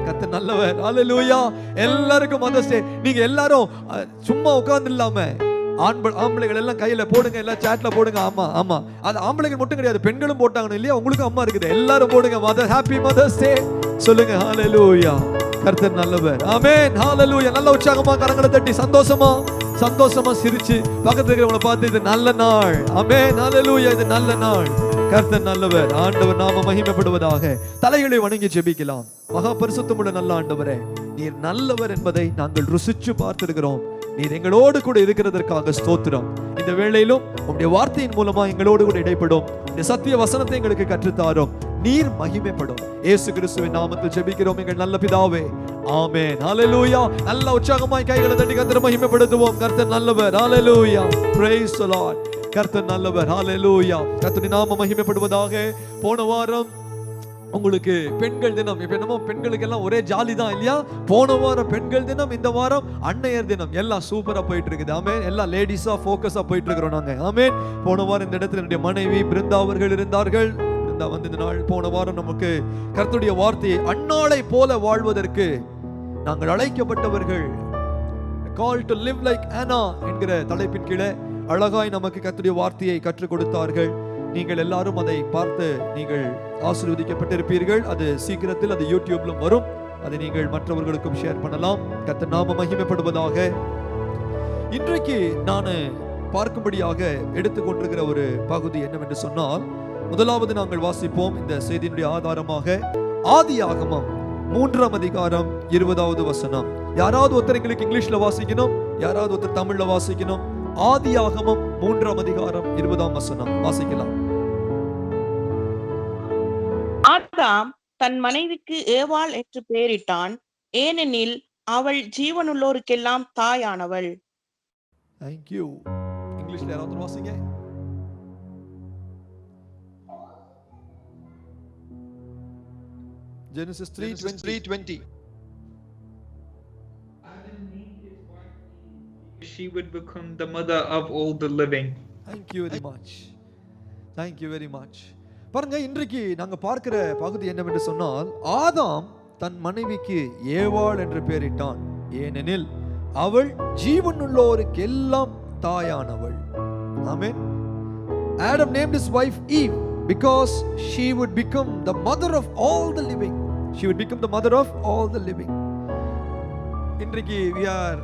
கர்த்தர் நல்லவர். ஹalleluya. எல்லாருக்கும் மதர்ஸ் டே. நீங்க எல்லாரும் சும்மா உட்கார்ந்து இல்லாம ஆம்பளைகள் எல்லாம் கையில போடுங்க, எல்லாம் சாட்ல போடுங்க. ஆமா ஆமா, அது ஆம்பளைகள் மட்டும் கிடையாது, பெண்களும் போட்டாங்க இல்லையா? உங்களுக்கு அம்மா இருக்குது, எல்லாரும் போடுங்க. மதர் ஹாப்பி மதர்ஸ் டே சொல்லுங்க. ஹalleluya. கர்த்தர் நல்லவர். ஆமென். ஹalleluya. நல்ல உற்சாகமா கரங்களை தட்டி சந்தோஷமா சிரிச்சு பக்கத்துல இருக்கிறவங்களை பார்த்து இது நல்ல நாள். ஆமென். ஹalleluya. இது நல்ல நாள். கர்த்தர் நல்லவர். ஆண்டவர் நாம மகிமைப்படுவதாக. தலைகளை வணங்கி ஜெபிக்கலாம். மகா பரிசுத்தமுள்ள நல்ல ஆண்டவரே, நீர் நல்லவர் என்பதை நாங்கள் ருசிச்சு பார்த்திருக்கிறோம். நீர் எங்களோடு கூட இருக்கிறதற்காக ஸ்தோத்திரம். இந்த வேளையிலும் உம்முடைய வார்த்தையின் மூலமா எங்களோடு கூட இடைப்படும். இந்த சத்திய வசனத்தை எங்களுக்கு கற்றுத்தாரும். நீர் மகிமைப்படும். இயேசு கிறிஸ்துவின் நாமத்தில் ஜெபிக்கிறோம் எங்கள் நல்ல பிதாவே. ஆமென். ஹalleluya. நல்ல உற்சாகமாய் கைகளை தட்டி கர்த்தரை மகிமைப்படுத்துவோம். கர்த்தர் நல்லவர். ஹalleluya. praise the lord. கர்த்தர் நல்லவர். ஹalleluya. கர்த்தரின் நாமம் மகிமைப்படுவதாக. போன வாரம் உங்களுக்கு பெண்கள் தினம். இப்ப என்னமோ பெண்களுக்கு எல்லாம் ஒரே ஜாலி தான் இல்லையா? போன வாரம் பெண்கள் தினம், இந்த வாரம் அன்னையர் தினம். எல்லாம் சூப்பரா போயிட்டு இருக்குது. ஆமென். எல்லாம் லேடிஸா ஃபோக்கஸா போயிட்டு இருக்கிறோம் நாங்க. ஆமென். போன வாரம் இந்த இடத்துல என்னுடைய மனைவி பிருந்தா அவர்கள் இருந்தார்கள். பிருந்தா வந்து இந்த நாள் போன வாரம் நமக்கு கர்த்தருடைய வார்த்தையை அன்னாளை போல வாழ்வதற்கு நாங்கள் அழைக்கப்பட்டவர்கள், call to live like Anna என்கிற தலைப்பின் கீழே அழகாய் நமக்கு கர்த்தருடைய வார்த்தையை கற்றுக் கொடுத்தார்கள். நீங்கள் எல்லாரும் அதை பார்த்து நீங்கள் ஆசீர்வதிக்கப்பட்டிருப்பீர்கள். அது சீக்கிரத்தில் அது யூடியூப்ல வரும். அதை நீங்கள் மற்றவர்களுக்கும் ஷேர் பண்ணலாம். கர்த்தர் நாமம் மகிமைப்படுவதாக. இன்றைக்கு நான் பார்க்கும்படியாக எடுத்துக்கொண்டிருக்கிற ஒரு பகுதி என்னவென்று சொன்னால், முதலாவது நாங்கள் வாசிப்போம் இந்த செய்தியினுடைய ஆதாரமாக ஆதியாகமம் 3ஆம் அதிகாரம் 20வது வசனம். யாராவது ஒருத்தர் எங்களுக்கு இங்கிலீஷ்ல வாசிக்கணும், யாராவது ஒருத்தர் தமிழ்ல வாசிக்கணும். ஆதியாகமம் 3ஆம் அதிகாரம் 20ஆம் வசனம் வாசிக்கலாம். ஆதாம் தன் மனைவிக்கு ஏவாள் என்று பெயரிட்டான், ஏனெனில் அவள் ஜீவனுள்ளோருக்கெல்லாம் தாயானவள். Thank you. இங்கிலீஷ்ல யாராவது வாசிங்க. Genesis 3:20. She would become the mother of all the living. Thank you very much. Thank you very much. பாருங்க, இன்றைக்கு நாங்க பார்க்கிற பகுதி என்னவென்று சொன்னால், ஆதாம் தன் மனைவிக்கு ஏவாள் என்று பெயரிட்டான், ஏனெனில் அவள் ஜீவனுள்ளோருக்கு எல்லாம் தாயானவள். ஆமென். Adam named his wife Eve because she would become the mother of all the living. She would become the mother of all the living. இன்றைக்கு we are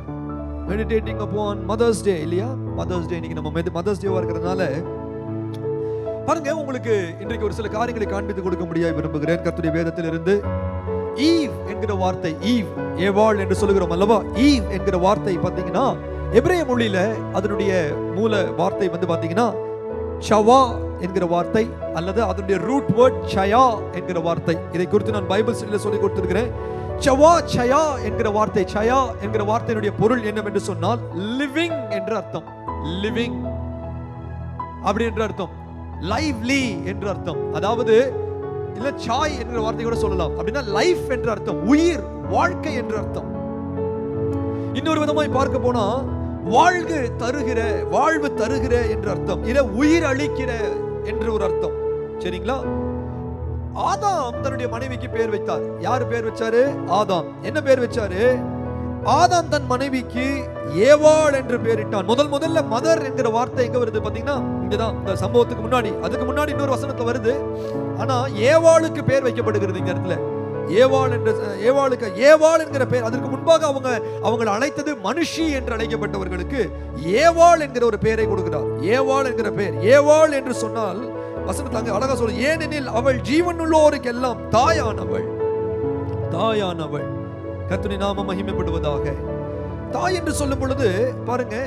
meditating upon Mother's Day இல்லையா? Mother's Day இன்னைக்கு நம்ம Mother's Day இருக்கிறதுனால பாருங்க, உங்களுக்கு இன்றைக்கு ஒரு சில காரியங்களை காண்பித்து கொடுக்க முடியாது விரும்புகிறேன் கர்த்தருடைய வேதத்திலிருந்து. ஈவ் என்கிற வார்த்தை, ஈவ் ஏவாள் என்று சொல்லுகிறோம் அல்லவா? ஈவ் என்கிற வார்த்தை பாத்தீங்கன்னா எபிரேய மொழியில அதனுடைய மூல வார்த்தை வந்து பாத்தீங்கன்னா சவா என்கிற வார்த்தை, அல்லது அதனுடைய ரூட் வேர்ட் சயா என்கிற வார்த்தை. இதை குறித்து நான் பைபிள் ஸ்டடியில சொல்லி கொடுத்திருக்கிறேன். சவா சயா என்கிற வார்த்தை, சயா என்கிற வார்த்தையினுடைய பொருள் என்னவென்று சொன்னால் லிவிங் என்று அர்த்தம். லிவிங் அப்படி என்று அர்த்தம். லைவ்லி என்று அர்த்தம். அதாவது இல்ல சாய் என்கிற வார்த்தை கூட சொல்லலாம். அப்படின்னா லைஃப் என்று அர்த்தம், உயிர், வாழ்க்கை என்று அர்த்தம். இன்னொரு விதமாய் பார்க்க போனா வாழ்வு தருகிற என்று அர்த்தம். இத உயிர் அளிக்கிற என்று ஒரு அர்த்தம். சரிங்களா? ஆதாம் தன்னுடைய மனைவிக்கு பேர் வைத்தார். யார் பேர் வச்சாரு? ஆதாம். என்ன பேர் வச்சாரு? ஆதாம் தன் மனைவிக்கு ஏவாள் என்று பெயரிட்டான். முதல்ல மதர் என்கிற வார்த்தை எங்க வருது பாத்தீங்கன்னா, இங்கதான் இந்த சம்பவத்துக்கு முன்னாடி, அதுக்கு முன்னாடி இன்னொரு வசனத்துல வருது. ஆனா ஏவாளுக்கு பேர் வைக்கப்படுகிறது இந்த இடத்துல. ஏவாளுக்கு ஏவாள் என்கிற பெயர். அதற்கு முன்பாக அவங்களை அழைத்தது மனுஷி என்று அழைக்கப்பட்டவர்களுக்கு ஏவாள் என்கிற ஒரு பெயரை கொடுக்கிறார். ஏவாள் என்கிற பெயர். ஏவாள் என்று சொன்னால் வசனத்துல அங்க அழகா சொல்ற, ஏனெனில் அவள் ஜீவனுள்ளோருக்கு எல்லாம் தாயானவள். கர்த்தருடைய நாமம் மகிமைப்படுவதாக. தாய் என்று சொல்லும் பொழுது பாருங்க,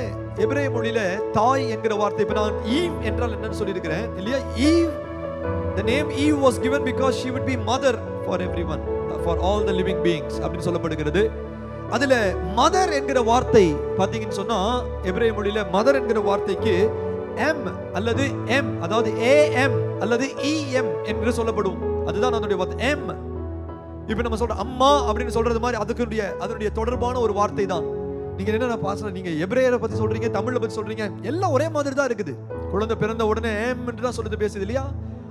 எபிரேய மொழியில தாய் என்கிற வார்த்தை, இப்ப நான் ஈவ் என்றால் என்னன்னு சொல்லி இருக்கிறேன் இல்லையா? Eve, the name Eve was given because she would be mother for everyone, for all the living beings அப்படின்னு சொல்லப்படுகிறது. அதுல மதர் என்கிற வார்த்தை பாத்தீங்கன்னு சொன்னா, எபிரேய மொழியில மதர் என்கிற வார்த்தைக்கு எம் அல்லது எம், அதாவது ஏஎம் அல்லது இஎம் என்று சொல்லப்படும். அதுதான் அதனுடைய வார்த்தை, எம். இப்ப நம்ம சொல்ற அம்மா அப்படின்னு சொல்றது மாதிரி அதனுடைய தொடர்பான ஒரு வார்த்தை தான். நீங்க என்ன பாஸ்டர், நீங்க எபிரேயரை பத்தி சொல்றீங்க, தமிழ்ல பத்தி சொல்றீங்க, எல்லாம் ஒரே மாதிரி தான் இருக்குது. குழந்தை பிறந்த உடனே எம் என்று தான் சொல்றது பேசுது இல்லையா?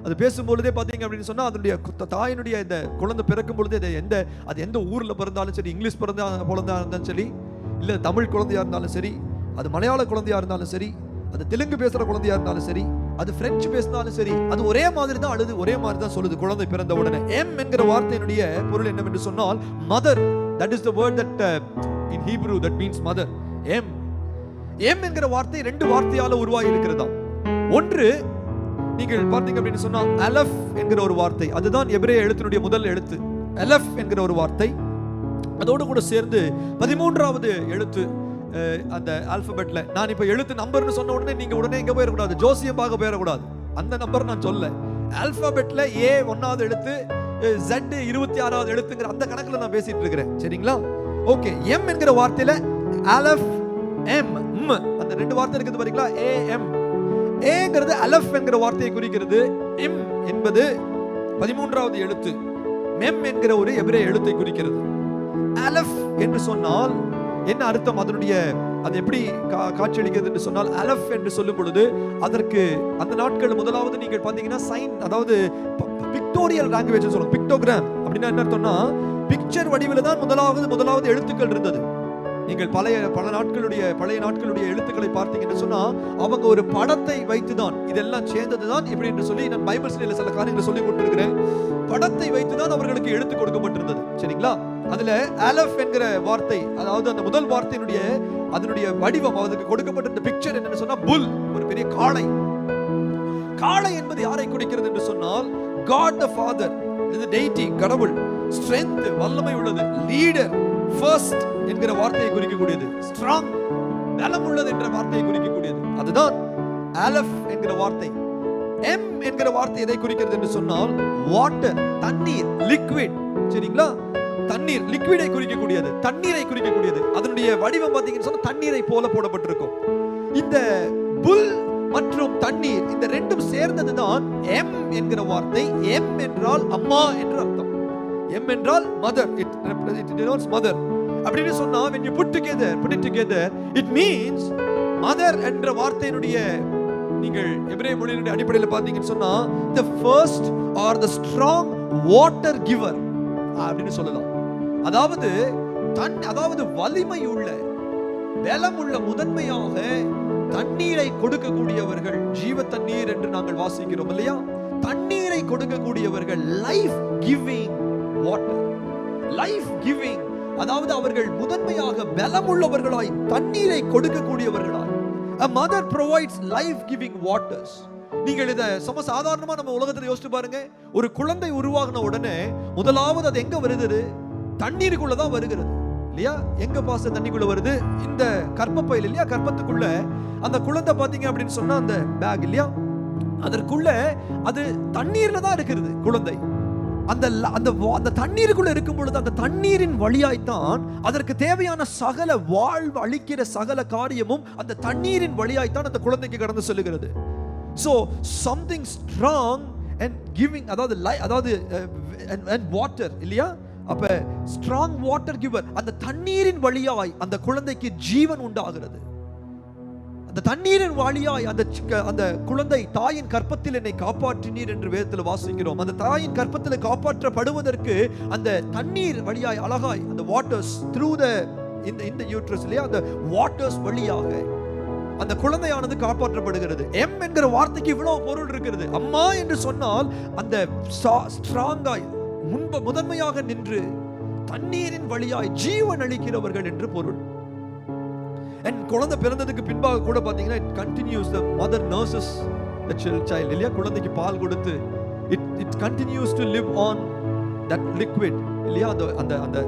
அது பேசும்பொழுதே பார்த்தீங்க அப்படின்னு சொன்னா அதனுடைய தாயினுடைய இந்த குழந்தை பிறக்கும் பொழுது அது எந்த ஊர்ல பிறந்தாலும் சரி, இங்கிலீஷ் குழந்தையா இருந்தாலும் சரி, இல்ல தமிழ் குழந்தையா இருந்தாலும் சரி, அது மலையாள குழந்தையா இருந்தாலும் சரி, அது தெலுங்கு பேசுற குழந்தையா இருந்தாலும் சரி, அது பிரெஞ்சு பேசினாலும் சரி, அது ஒரே மாதிரி தான் அழுது, ஒரே மாதிரி தான் சொல்லுது குழந்தை பிறந்த உடனே. எம் என்கிற வார்த்தையினுடைய பொருள் என்னவென்று சொன்னால் mother. That is the word that in Hebrew that means mother. M என்கிற வார்த்தை ரெண்டு வார்த்தையால உருவாகி இருக்கிறதா. ஒன்று நீங்கள் பார்த்தீங்க அப்படின்னு சொன்னா அலஃப் என்கிற ஒரு வார்த்தை, அதுதான் எபிரேய எழுத்தினுடைய முதல் எழுத்து. அலஃப் என்கிற ஒரு வார்த்தை, அதோடு கூட சேர்ந்து 13வது எழுத்து அந்த ஆல்பபெட்ல. நான் இப்ப எழுத்து நம்பர்னு சொன்ன உடனே நீங்க உடனே எங்க போயிடக்கூடாது, ஜோசியம் பார்க்க போயிடக்கூடாது. அந்த நம்பர் நான் சொல்ல, ஆல்பபெட்ல ஏ 1வது எழுத்து, Z 26வது எழுத்துங்கிற அந்த கணக்குல நான் பேசிட்டு இருக்கிறேன். சரிங்களா? ஓகே. எம் என்கிற வார்த்தையில அலஃப் எம் அந்த ரெண்டு வார்த்தை இருக்குது பாத்தீங்களா, ஏ எம். ஏங்கிறது அலஃப் என்கிற வார்த்தையை குறிக்கிறது. இம் என்பது 13வது எழுத்து. மெம் என்கிற ஒரு எபிரேய எழுத்தை குறிக்கிறது. அலஃப் என்று சொன்னால் என்ன அர்த்தம், அதனுடைய அது எப்படி காட்சியளிக்கிறது என்று சொன்னால், அலஃப் என்று சொல்லும் பொழுது அதற்கு அந்த நாட்கள் முதலாவது நீங்கள் பார்த்தீங்கன்னா சைன், அதாவது பிக்டோரியல் லாங்குவேஜ் சொல்லுவோம். பிக்டோகிராம் அப்படின்னா என்ன அர்த்தம்னா பிக்சர் வடிவில் தான் முதலாவது எழுத்துக்கள் இருந்தது. நீங்கள் பழைய நாட்களுடைய எழுத்துக்களை பார்த்தீங்கன்னு சொன்னா அவங்க ஒரு படத்தை வைத்துதான் இதெல்லாம் சேர்ந்ததுதான் இப்படி என்று சொல்லி நான் பைபிள் ஸ்டடியில சில காரியங்களை சொல்லி கொடுத்திருக்கிறேன். படத்தை வைத்துதான் அவர்களுக்கு எழுத்து கொடுக்கப்பட்டிருந்தது. சரிங்களா? அதுல அலஃப் என்கிற வார்த்தை, அதாவது அந்த முதல் வார்த்தையினுடைய அதனுடைய வடிவம், அதுக்கு கொடுக்கப்பட்டிருந்த பிக்சர் என்னன்னு சொன்னா புல், ஒரு பெரிய காளை. காளை என்பது யாரை குறிக்கிறது என்று சொன்னால் God the Father, இது deity, கடவுள். strength, வல்லமை உள்ளது. லீடர், ஃபர்ஸ்ட் என்கிற வார்த்தையை குறிக்கக்கூடியது. ஸ்ட்ராங், பலம் உள்ளது என்ற வார்த்தையை குறிக்கக்கூடியது. அதுதான் அலஃப் என்கிற வார்த்தை. எம் என்கிற வார்த்தை எதை குறிக்கிறது என்று சொன்னால் வாட்டர், தண்ணீர், லிக்விட். சரிங்களா? தண்ணீர், லிக்விடை குறிக்கக்கூடியது, தண்ணீரை குறிக்கக்கூடியது. அதனுடைய வடிவம் பார்த்தீங்கன்னு சொன்னா தண்ணீரை போல போடப்பட்டிருக்கும். இந்த புல் மற்றும் தண்ணீர் இந்த ரெண்டும் சேர்ந்ததுதான் எம் என்கிற வார்த்தை. எம் என்றால் அம்மா என்று அர்த்தம். எம் என்றால் mother, it denotes mother. அப்படின்னு சொன்னா when you put it together it means mother என்ற வார்த்தையினுடைய நீங்கள் எபிரேய மொழியினுடைய அடிப்படையில் பார்த்தீங்கன்னு சொன்னா the first or the strong water giver அப்படின்னு சொல்லலாம். அதாவது வலிமை உள்ள, பலம் உள்ள, முதன்மையாக தண்ணீரை கொடுக்கக்கூடியவர்கள். ஜீவ தண்ணீர் என்று நாங்கள் வாசிக்கிறோம் இல்லையா? தண்ணீரை கொடுக்கக்கூடியவர்கள், life giving water, life giving. அதாவது அவர்கள் முதன்மையாக பலமுள்ளவர்களாய் தண்ணீரை கொடுக்கக்கூடியவர்களாய். A mother provides life giving waters. நீங்கள் இதை சாதாரணமா நம்ம உலகத்துல யோசிச்சு பாருங்க. ஒரு குழந்தை உருவாகின உடனே முதலாவது அது எங்க வருது? தண்ணீருக்குள்ளதான் வருகிறது இல்லையா? எங்க பாச தண்ணிக்குள்ள வருது? இந்த கர்ப்பப்பையில் இல்லையா? கர்ப்பத்துக்குள்ள அந்த குழந்தை பாத்தீங்க அப்படின்னு சொன்னா அந்த பேக் இல்லையா, அதற்குள்ள அது தண்ணீர்ல தான் இருக்கிறது குழந்தை. அந்த தண்ணீருக்குள்ள இருக்கும் பொழுது அந்த தண்ணீரின் வழியாய்த்தான் அதற்கு தேவையான சகல வாழ்வு அளிக்கிற சகல காரியமும் அந்த தண்ணீரின் வழியாய்த்தான் அந்த குழந்தைக்கு கடந்து செல்லுகிறது. So something strong and giving, அதாவது and water இல்லையா? அப்ப strong water giver, அந்த தண்ணீரின் வழியாய் அந்த குழந்தைக்கு ஜீவன் உண்டாகிறது. அந்த தண்ணீரின் வழியாய் அந்த குழந்தை தாயின் கற்பத்தில் என்னை காப்பாற்றினீர் என்று வேதத்தில் வாசிக்கிறோம். அந்த தாயின் கற்பத்தில் காப்பாற்றப்படுவதற்கு அந்த தண்ணீர் வழியாய் அழகாய் அந்த வாட்டர்ஸ் த்ரூ இந்த யூட்ரஸ் இல்லையா, அந்த வாட்டர்ஸ் வழியாக அந்த குழந்தையானது காப்பாற்றப்படுகிறது. எம் என்கிற வார்த்தைக்கு இவ்வளவு பொருள் இருக்கிறது. அம்மா என்று சொன்னால் அந்த ஸ்ட்ராங்காய் முதன்மையாக நின்று தண்ணீரின் வழியாய் ஜீவன் அளிக்கிறவர்கள் என்று பொருள். And குழந்தை பிறந்ததுக்கு பின்பாக கூட பாத்தீங்கன்னா it continues, the mother nurses the child இல்லையா? குழந்தைக்கு பால் கொடுத்து it continues to live on that liquid இல்லையா? அந்த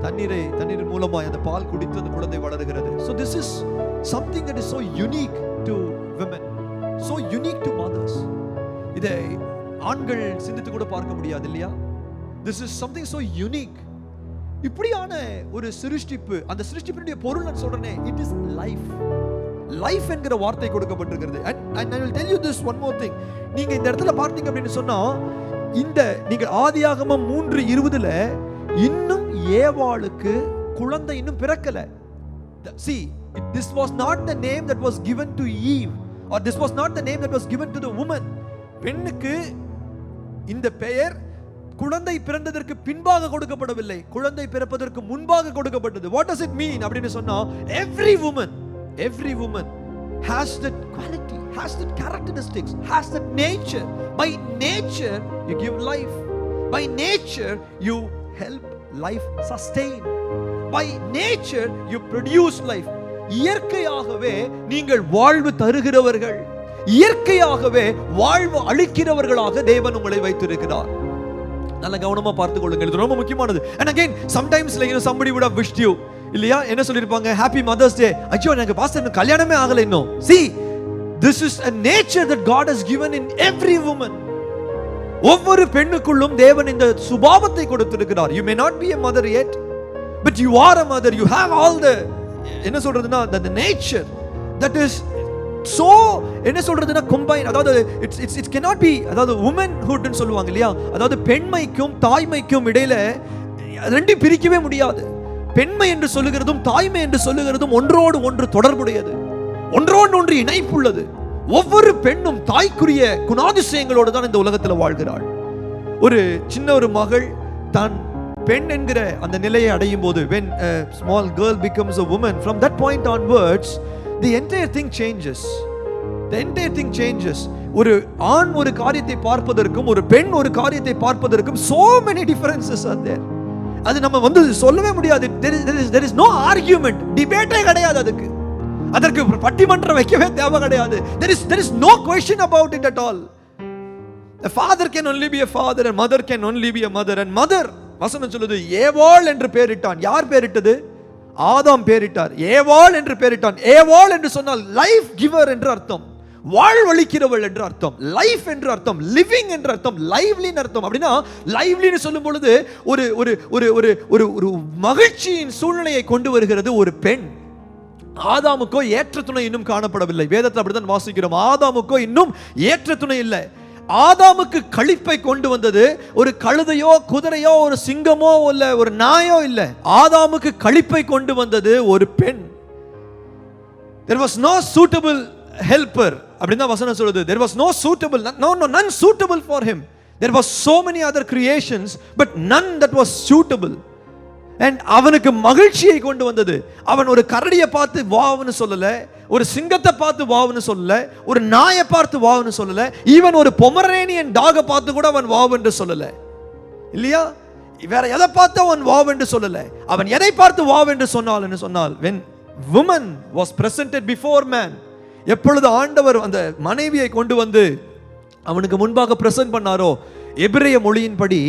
தண்ணீர் மூலமாய் அந்த பால் குடித்து அந்த குழந்தை வளருகிறது. So this is something that is so unique to women, so unique to mothers. இதை ஆண்கள் சிந்தித்து கூட பார்க்க முடியாது இல்லையா? This is something so unique. இப்படியான ஒரு சிருஷ்டிப்பு, அந்த சிருஷ்டிப்பினுடைய பொருள் நான் சொல்றேனே, it is life. லைஃப் என்கிற வார்த்தை கொடுக்கப்பட்டிருக்கிறது. And I will tell you this one more thing. நீங்க இந்த இடத்துல பார்த்தீங்க அப்படின்னு சொன்னா இந்த நீங்க ஆதியாகமம் 3:20ல இன்னும் ஏவாளுக்கு குழந்தை இன்னும் பிறக்கல. See, this was not the name that was given to Eve, or this was not the name that was given to the woman. பெண்ணுக்கு இந்த பெயர் குழந்தை பிறந்ததற்கு பின்பாக கொடுக்கப்படவில்லை, குழந்தை பிறப்பதற்கு முன்பாக கொடுக்கப்பட்டது. What does it mean அப்படின்னு சொன்னா, every woman has that quality, has that characteristics, has that nature. By nature you give life, by nature you help life sustain, by nature you produce life. இயற்கையாகவே நீங்கள் வாழ்வு தருகிறவர்கள், இயற்கையாகவே வாழ்வு அளிக்கிறவர்களாக தேவன் உங்களை வைத்திருக்கிறார். நல்ல கவனமா பார்த்துக் கொள்ளுங்கள், இது ரொம்ப முக்கியமானது. And again sometimes like somebody would have wished you, இல்லையா, என்ன சொல்லிருப்பாங்க, happy mother's day. ஐயோ எனக்கு பாஸ்டர் கல்யாணமே ஆகல இன்னும். See, this is a nature that God has given in every woman. ஒவ்வொரு பெண்ணுக்குள்ளும் தேவன் இந்த சுபாவத்தை கொடுத்திருக்கிறார். You may not be a mother yet, but you are a mother. You have all the, என்ன சொல்றதுன்னா, the nature that is so, என்ன சொல்றதுன்னா, combined. அதாவது it cannot be, அதாவது womanhood ன்னு சொல்லுவாங்க இல்லையா, அதாவது பெண்மைக்கும் தாய்மைக்கும் இடையில ரெண்டையும் பிரிக்கவே முடியாது. பெண்மை என்று சொல்லுகிறதும் தாய்மை என்று சொல்லுகிறதும் ஒன்றோடு ஒன்று தொடர்புடையது, ஒன்றோடு ஒன்று இணைப்புள்ளது. ஒவ்வொரு பெண்ணும் தாய்க்குரிய குணாதிசயங்களோடு தான் இந்த உலகத்தில் வாழ்கிறாள். ஒரு சின்ன ஒரு மகள் தான் பெண் என்கிற அந்த நிலையை அடையும் போது, when a small girl becomes a woman, from that point onwards the entire thing changes. The entire thing changes. ஒரு ஆண் ஒரு காரியத்தை பார்ப்பதற்கும் ஒரு பெண் ஒரு காரியத்தை பார்ப்பதற்கும் so many differences are there. அது நம்ம வந்து சொல்லவே முடியாது. there is no argument, டிபேட்டே கிடையாது. அதற்கு பட்டிமன்றம் வைக்கவே தேவை கிடையாது. there is no question about it at all. A father can only be a father and mother can only be a mother. And mother, வசனம் சொல்லுது, ஏவாள் என்று பெயரிட்டான். யார் பெயரிட்டது? ஆதாம் பெயரிட்டார். ஏவாள் என்று பெயரிட்டான். ஏவாள் என்று சொன்னால் லைஃப் கிவர் என்று அர்த்தம், வாழ்வளிக்கிறவள் என்று அர்த்தம், லைஃப் என்று அர்த்தம், லிவிங் என்று அர்த்தம், லைவ்லின்னு அர்த்தம். அப்படின்னா லைவ்லின்னு சொல்லும் பொழுது ஒரு ஒரு ஒரு ஒரு ஒரு ஒரு மகிழ்ச்சியின் சூழ்நிலையை கொண்டு வருகிறது ஒரு பெண். ஆதாமுக்கோ ஏற்ற துணை இன்னும் காணப்படவில்லை. வேதத்தில் அப்படித்தான் வாசிக்கிறோம், ஆதாமுக்கோ இன்னும் ஏற்ற துணை இல்லை. ஆதாமுக்கு களிப்பை கொண்டு வந்தது ஒரு கழுதையோ குதிரையோ ஒரு சிங்கமோ இல்ல ஒரு நாயோ இல்ல, ஆதாமுக்கு களிப்பை கொண்டு வந்தது ஒரு பெண். There was no suitable helper அப்படினா வசனம் சொல்லுது. There was no suitable, none suitable for him. There was so many other creations but none that was suitable. And அவனுக்கு மகிழ்ச்சியை கொண்டு வந்தது. அவன் ஒரு கரடியை பார்த்து வாவ்னு சொல்லல, ஒரு சிங்கத்தை பார்த்து வாவ்னு சொல்லல, ஒரு நாயை பார்த்து வாவ்னு சொல்லல, ஈவன் ஒரு பொமரேனியன் டாகை பார்த்து கூட அவன் வாவ் என்று சொல்லல, இல்லையா? வேற எதை பார்த்து அவன் வாவ் என்று சொல்லல. அவன் எதை பார்த்து வாவ் என்று சொன்னால் when woman was presented before man, எப்பொழுது ஆண்டவர் அந்த மனைவியை கொண்டு வந்து அவனுக்கு முன்பாக பிரசன்ட் பண்ணாரோ, எபிரேய மொழியின்படி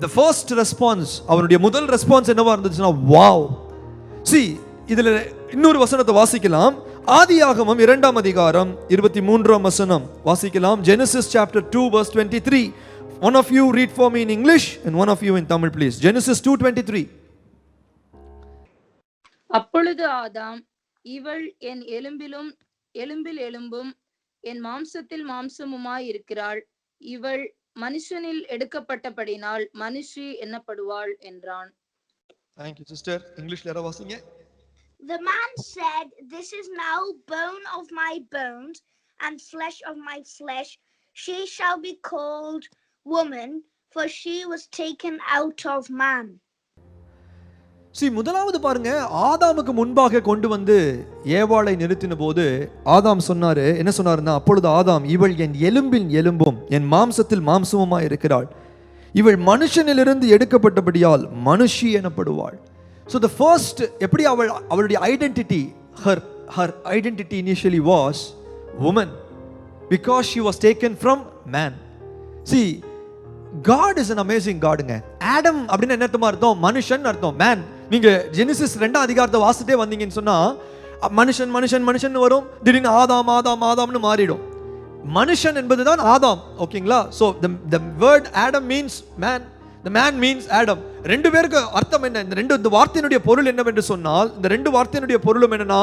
the first response, அவனுடைய முதல் ரெஸ்பான்ஸ் என்னவா இருந்துச்சுன்னா வாவ். see, இதுல இன்னொரு வசனத்தை வாசிக்கலாம். ஆதியாகமம் 2ஆம் அதிகாரம் 23ஆம் வசனம் வாசிக்கலாம். Genesis chapter 2 verse 23. One of you read for me in English and one of you in Tamil please. Genesis 2:23. அப்பொழுது ஆதாம், இவள் என் எலும்பில் எலும்பும் என் மாம்சத்தில் மாம்சமுமாய் இருக்கிறாள், இவள் மனுஷனில் எடுக்கப்பட்டபடினால் மனுஷி என்னப்படுவாள் என்றான். Thank you sister. English ல வாசிங்க. The man said, this is now bone of my bones and flesh of my flesh. She shall be called woman, for she was taken out of man. see, முதலாவது பாருங்க, ஆதாமுக்கு முன்பாக கொண்டு வந்து ஏவாளை நிறுத்தின போது ஆதாம் சொன்னாரு, என்ன சொன்னாருன்னா, அப்பொழுது ஆதாம், இவள் என் எலும்பின் எலும்பும் என் மாம்சத்தில் மாம்சமுமாய் இருக்கிறாள், இவள் மனுஷனிலிருந்து எடுக்கப்பட்டபடியால் மனுஷி எனப்படுவாள். so the first, எப்படி அவளுடைய identity, her identity initially was woman because she was taken from man. see, God is an amazing Godங்க. ஆடம் அப்படின்னா என்ன அர்த்தம்? மனுஷன் அர்த்தம், மேன். நீங்க ஜெனிசிஸ் 2ஆம் அதிகாரத்தை வாசிட்டே வந்தீங்கன்னு சொன்னா மனுஷன் மனுஷன் மனுஷன் வரும், திடீர்னு ஆதாம் ஆதாம் ஆதாம்னு மாறிடும். மனுஷன் என்பதுதான் ஆதாம், ஓகேங்களா? so the word Adam means man, the man means Adam. ரெண்டு பேருக்கு அர்த்தம் என்ன? இந்த வார்த்தையினுடைய பொருள் என்னவென்று சொன்னால், இந்த ரெண்டு வார்த்தையினுடைய பொருளும் என்னன்னா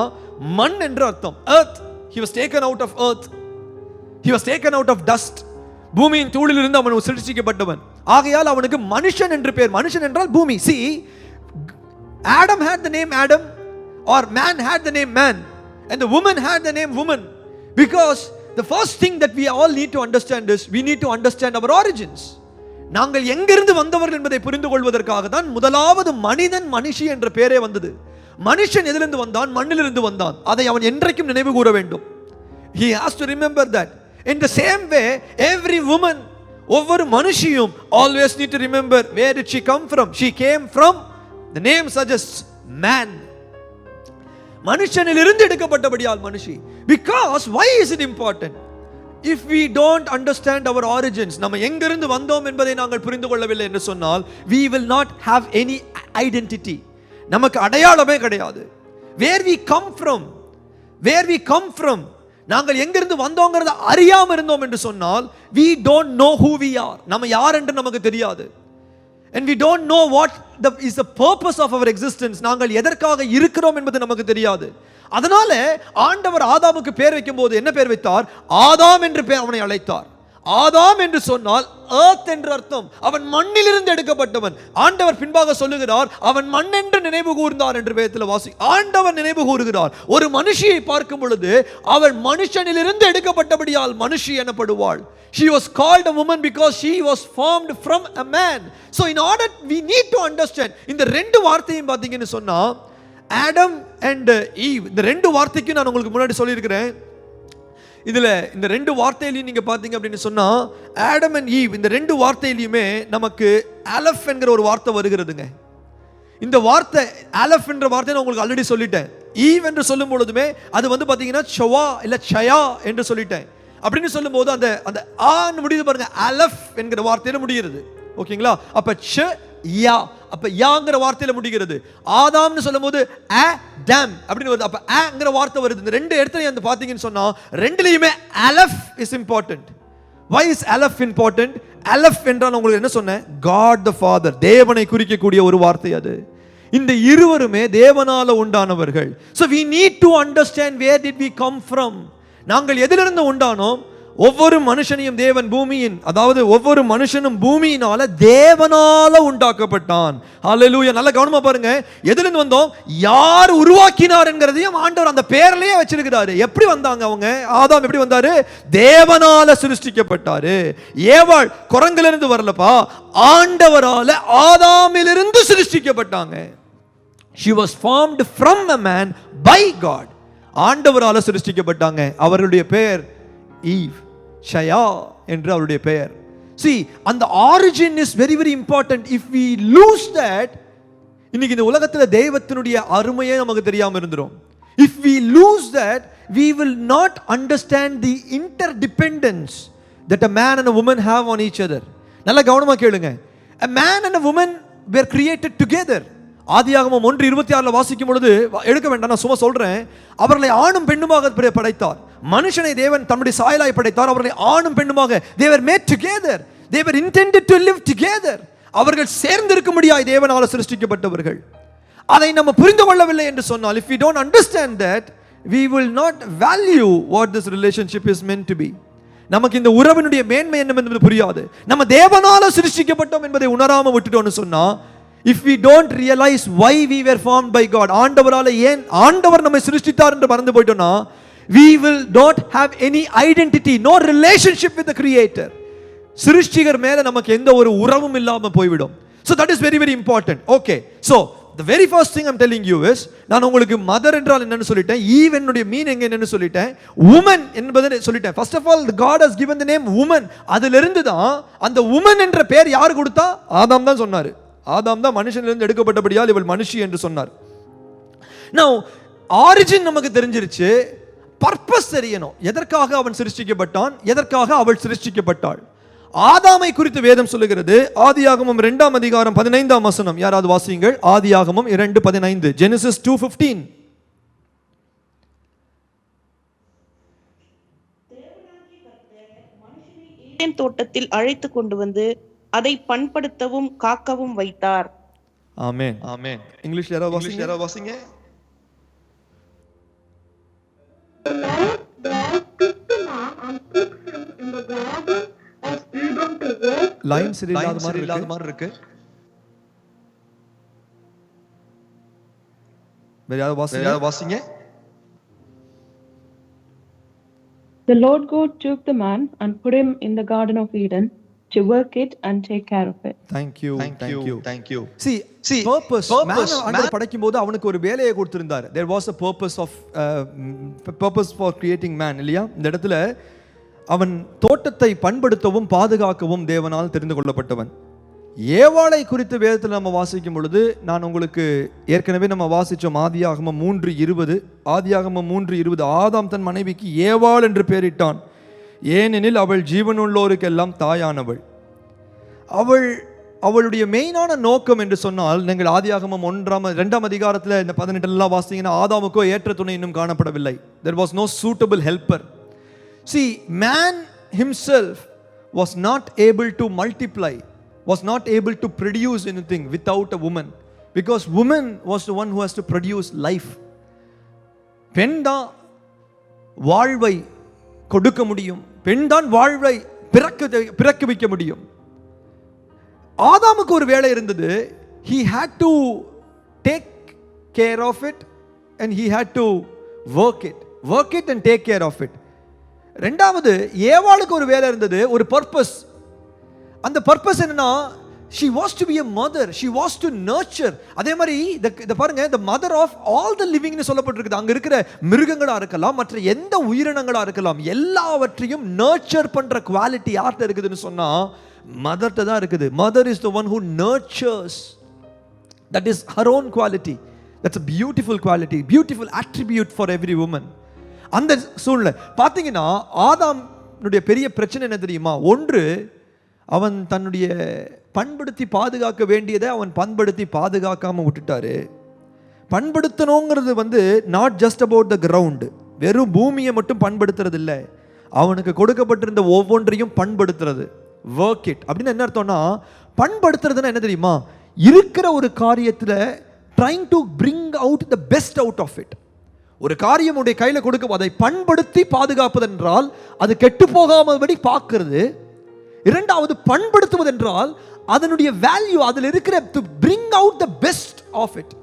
மண் என்று அர்த்தம். earth, he was taken out of earth, he was taken out of dust. பூமியின் தூளிலிருந்து அவன் சிருஷ்டிக்கப்பட்டவன். ஆகையால் அவனுக்கு மனுஷன் என்று பெயர். மனுஷன் என்றால் பூமி. see, Adam had the name Adam or man had the name man and the woman had the name woman because the first thing that we all need to understand is we need to understand our origins. நாங்கள் எங்கிருந்து வந்தவர்கள் என்பதை புரிந்து கொள்வதற்காக தான் முதலாவது மனிதன் மனுஷி என்ற பெயரே வந்தது. மனுஷன் எதிலிருந்து வந்தான்? மண்ணிலிருந்து வந்தான். அதை அவன் என்றைக்கும் நினைவு கூற வேண்டும். He has to remember that. In the same way, every woman, ஒவ்வொரு மனுஷியும் always need to remember where did she come from. She came from, the name suggests, man. மனுஷனிலிருந்து எடுக்கப்பட்டபடியால் மனுஷி. Because why is it important? If we don't understand our origins, நம்ம எங்கிருந்து வந்தோம் என்பதை நாங்கள் புரிந்து கொள்ளவில்லை என்று சொன்னால், we will not have any identity. நமக்கு அடையாளமே கிடையாது. Where we come from, நாங்கள் எங்கிருந்து வந்தோங்கிறத அறியாம இருந்தோம் என்று சொன்னால், we don't know who we are. நம்ம யார் என்று நமக்கு தெரியாது. And we don't know what is the purpose of our existence. நாங்கள் எதற்காக இருக்கிறோம் என்பது நமக்கு தெரியாது. அதனால ஆண்டவர் ஆதாமுக்கு பேர் வைக்கும்போது என்ன பேர் வைத்தார்? ஆதாம் என்று பேர் அவனை அழைத்தார். ஆதாம் என்று சொன்னால் earth என்று அர்த்தம். அவன் மண்ணிலிருந்து எடுக்கப்பட்டவன். ஆண்டவர் பின்பாக சொல்லுகிறார், அவன் மண் என்று நினைவு கூர்ந்தார் என்று வேதத்தில் வாசி. ஆண்டவர் நினைவு கூறுகிறார், ஒரு மனுஷியை பார்க்கும் பொழுது அவள் மனுஷனிலிருந்து எடுக்கப்பட்டபடியால் மனுஷி எனப்படுவாள். She was called a woman because she was formed from a man. So in order, we need to understand. இந்த ரெண்டு வார்த்தையும் பார்த்தீங்கன்னு சொன்னா, ஆடம் அண்ட் ஈவ், இந்த ரெண்டு வார்த்தைக்கும் நான் உங்களுக்கு முன்னாடி சொல்லியிருக்கிறேன். இதுல இந்த ரெண்டு வார்த்தையிலையும் நீங்க பாத்தீங்க அப்படின்னு சொன்னா, ஆடம் அண்ட் ஈவ் இந்த ரெண்டு வார்த்தையிலையுமே நமக்கு அலஃப் என்கிற ஒரு வார்த்தை வருகிறதுங்க. இந்த வார்த்தை அலஃப் என்ற வார்த்தையை நான் உங்களுக்கு ஆல்ரெடி சொல்லிட்டேன். ஈவ் என்று சொல்லும் பொழுதுமே அது வந்து பாத்தீங்கன்னா சவா இல்ல சயா என்று சொல்லிட்டேன். அப்படின்னு சொல்லும் போது அந்த அந்த ஆன்னு முடியுது பாருங்க, அலஃப் என்கிற வார்த்தையில முடிகிறது. ஓகேங்களா? அப்ப ச யா, அப்ப யாங்கிற வார்த்தையில முடிகிறது. ஆதாம்னு சொல்லும்போது ஆடம் அப்படின்னு வருது. அப்ப ஆங்கிற வார்த்தை வருது. இந்த ரெண்டு இடத்துல வந்து பாத்தீங்கன்னு சொன்னா ரெண்டுலயுமே aleph is important. why is aleph important? Aleph என்றால் உங்களுக்கு என்ன சொன்னேன்? God the Father, தேவனை குறிக்கக்கூடிய ஒரு வார்த்தை அது. இந்த இருவருமே தேவனால உண்டானவர்கள். so we need to understand where did we come from. நாங்கள் எதிலிருந்து உண்டானோம்? ஒவ்வொரு மனுஷனையும் தேவன் பூமியின், அதாவது ஒவ்வொரு மனுஷனும் பூமியினால தேவனால உண்டாக்கப்பட்டான். ஹல்லேலூயா. நல்ல கவனமா பாருங்க, எதிலிருந்து வந்தோம்? யார் உருவாக்கினார் என்கிறதையும் ஆண்டவர் அந்த பேர்லயே வச்சிருக்கிறாரு. எப்படி வந்தாங்க அவங்க? ஆதாம் எப்படி வந்தாரு? தேவனால சிருஷ்டிக்கப்பட்டாரு. ஏவாள் குரங்கிலிருந்து வரலப்பா, ஆண்டவரால ஆதாமிலிருந்து சிருஷ்டிக்கப்பட்டாங்க. she was formed from a man by God. ஆண்டவரால சிருஷ்டிக்கப்பட்டாங்க. அவருடைய பெயர் ஈவ், ஷயா என்று அவருடைய பெயர். see, அந்த origin is very very important. if we lose that, இன்னைக்கு இந்த உலகத்துல தெய்வத்தினுடைய அருமையே நமக்கு தெரியாம இருந்துரும். if we lose that, we will not understand the interdependence that a man and a woman have on each other. நல்ல கவனமா கேளுங்க. a man and a woman were created together. ஆதியாகமம் 1:26 வாசிக்கும் பொழுது, எடுக்க வேண்டாம் நான் சும்மா சொல்றேன், அவர்களை ஆணும் பெண்ணுமாக படைத்தார். மனுஷனை தேவன் தம்முடைய சாயலாய் படைத்தார். அவர்களை ஆணும் பெண்ணுமாக they were made together. they were intended to live together. அவர்கள் சேர்ந்திருக்கும்படியாய் தேவனால சிருஷ்டிக்கப்பட்டவர்கள். அதை நம்ம புரிந்து கொள்ளவில்லை என்று சொன்னால், if we don't understand that, we will not value what this relationship is meant to be. நமக்கு இந்த உறவினுடைய மேன்மை என்ன என்பது புரியாது. நம்ம தேவனால சிருஷ்டிக்கப்பட்டோம் என்பதை உணராம விட்டுட்டோம்னு சொன்னா, if we don't realize why we were formed by God, ஆண்டவரால ஏன் ஆண்டவர் நம்மை சிருஷ்டித்தார் என்று மறந்து போய்ட்டோம்னா, we will not have any identity, no relationship with the creator. சிருஷ்டிகர் மேல நமக்கு எந்த ஒரு உறவும் இல்லாம போய்விடும். so that is very very important. okay, so the very first thing I'm telling you is, நான் உங்களுக்கு மதர் என்றால் என்னன்னு சொல்லிட்டேன், ஈவ் என்னுடைய மீனிங் என்னன்னு சொல்லிட்டேன், woman என்பதை சொல்லிட்டேன். first of all, God has given the name woman. அதிலிருந்து தான் அந்த woman என்ற பெயர் யார் கொடுத்தா? ஆதாம் தான் சொன்னாரு. ஆதாம் தான் மனுஷனிலிருந்து எடுக்கப்பட்டபடியால் இவள் மனுஷி என்று சொன்னார். now origin நமக்கு தெரிஞ்சிருச்சு, பர்பஸ் தெரியணும். எதற்காக அவன் சிருஷ்டிக்கப்பட்டான், எதற்காக அவள் சிருஷ்டிக்கப்பட்டாள். ஆதாமை குறித்து வேதம் சொல்லுகிறது. ஆதியாகமம் 2ஆம் அதிகாரம் 15ஆம் வசனம் யாராவது வாசியுங்கள். ஆதியாகமம் 2:15, Genesis 2:15. ஏதேன் தோட்டத்தில் அழைத்து கொண்டு வந்து அதை பண்படுத்தவும் காக்கவும் வைத்தார். ஆமென், ஆமென். இங்கிலீஷ்ல யாராவது வாசிங்க. லைன்ஸ் இல்லாத மாதிரி இருக்கு. வேற யாராவது வாசிங்க. The Lord God took the man and put him in the Garden of Eden to work it and take care of it. Thank you. Thank you. See, purpose. ஆண்டவர் படைக்கும் போது அவனுக்கு ஒரு வேலையை கொடுத்திருந்தார். There was a purpose for creating man, இல்லையா? இந்த இடத்துல அவன் தோட்டத்தை பண்படுத்தவும் பாதுகாக்கவும் தேவனால் தெரிந்து கொள்ளப்பட்டவன். ஏவாளை குறித்து வேதத்தில் நம்ம வாசிக்கும் பொழுது நான் உங்களுக்கு ஏற்கனவே நம்ம வாசித்தோம் ஆதியாகமம் 3:20 ஆதாம் தன் மனைவிக்கு ஏவாள் என்று பெயரிட்டான், ஏனெனில் அவள் ஜீவனுள்ளோருக்கெல்லாம் தாயானவள். அவளுடைய மெயினான நோக்கம் என்று சொன்னால், நீங்கள் ஆதியாகமம் 2ஆம் அதிகாரத்தில் இந்த 18 வாசிங்கன்னா ஆதாமுக்கோ ஏற்ற துணை இன்னும் காணப்படவில்லை. There was no suitable helper. See, man himself was not able to multiply, was not able to produce anything without a woman, because woman was the one who has to produce life. பெண் தான் வாழ்வை கொடுக்க முடியும், பெண் தான் வாழ்வை பிறக்க வைக்க முடியும். ஆதாமுக்கு ஒரு வேலை இருந்தது. he had to take care of it and he had to work it and take care of it. ரெண்டாவது, ஏவாளுக்கு ஒரு வேலை இருந்தது, ஒரு பர்பஸ். அந்த பர்பஸ் என்னன்னா, she was to be a mother, she was to nurture. அதே மாதிரி இத பாருங்க, the mother of all the living னு சொல்லப்பட்டிருக்குது. அங்க இருக்கிற மிருகங்களா இருக்கலாம், மற்ற எந்த உயிரினங்களா இருக்கலாம், எல்லாவற்றையும் நர்ச்சர் பண்ற குவாலிட்டி யார்கிட்ட இருக்குதுன்னு சொன்னா மதர்ட்ட தான் இருக்குது. mother is the one who nurtures. that is her own quality. that's a beautiful quality, beautiful attribute for every woman. அந்த சூழ்நிலை பார்த்தீங்கன்னா ஆதாமுடைய பெரிய பிரச்சனை என்ன தெரியுமா? ஒன்று, அவன் தன்னுடைய பண்படுத்தி பாதுகாக்க வேண்டியதை அவன் பண்படுத்தி பாதுகாக்காம விட்டுட்டாரு. பண்படுத்தணுங்கிறது not just about the ground, வெறும் பூமியை மட்டும் பண்படுத்துறது இல்லை, அவனுக்கு கொடுக்கப்பட்டிருந்த ஒவ்வொன்றையும் பண்படுத்துறது. ஒர்க் இட் அப்படின்னு என்ன அர்த்தம்னா, பண்படுத்துறதுன்னா என்ன தெரியுமா? இருக்கிற ஒரு காரியத்தில் trying to bring out the best out of it. ஒரு காரியம் உடைய கையில் கொடுக்க அதை பண்படுத்தி பாதுகாப்பது என்றால் அது கெட்டு போகாமபடி பார்க்கிறது. இரண்டாவது, பண்படுத்துவது என்றால் அதனுடைய வேல்யூ, அதில் இருக்கிற to bring out the best of it,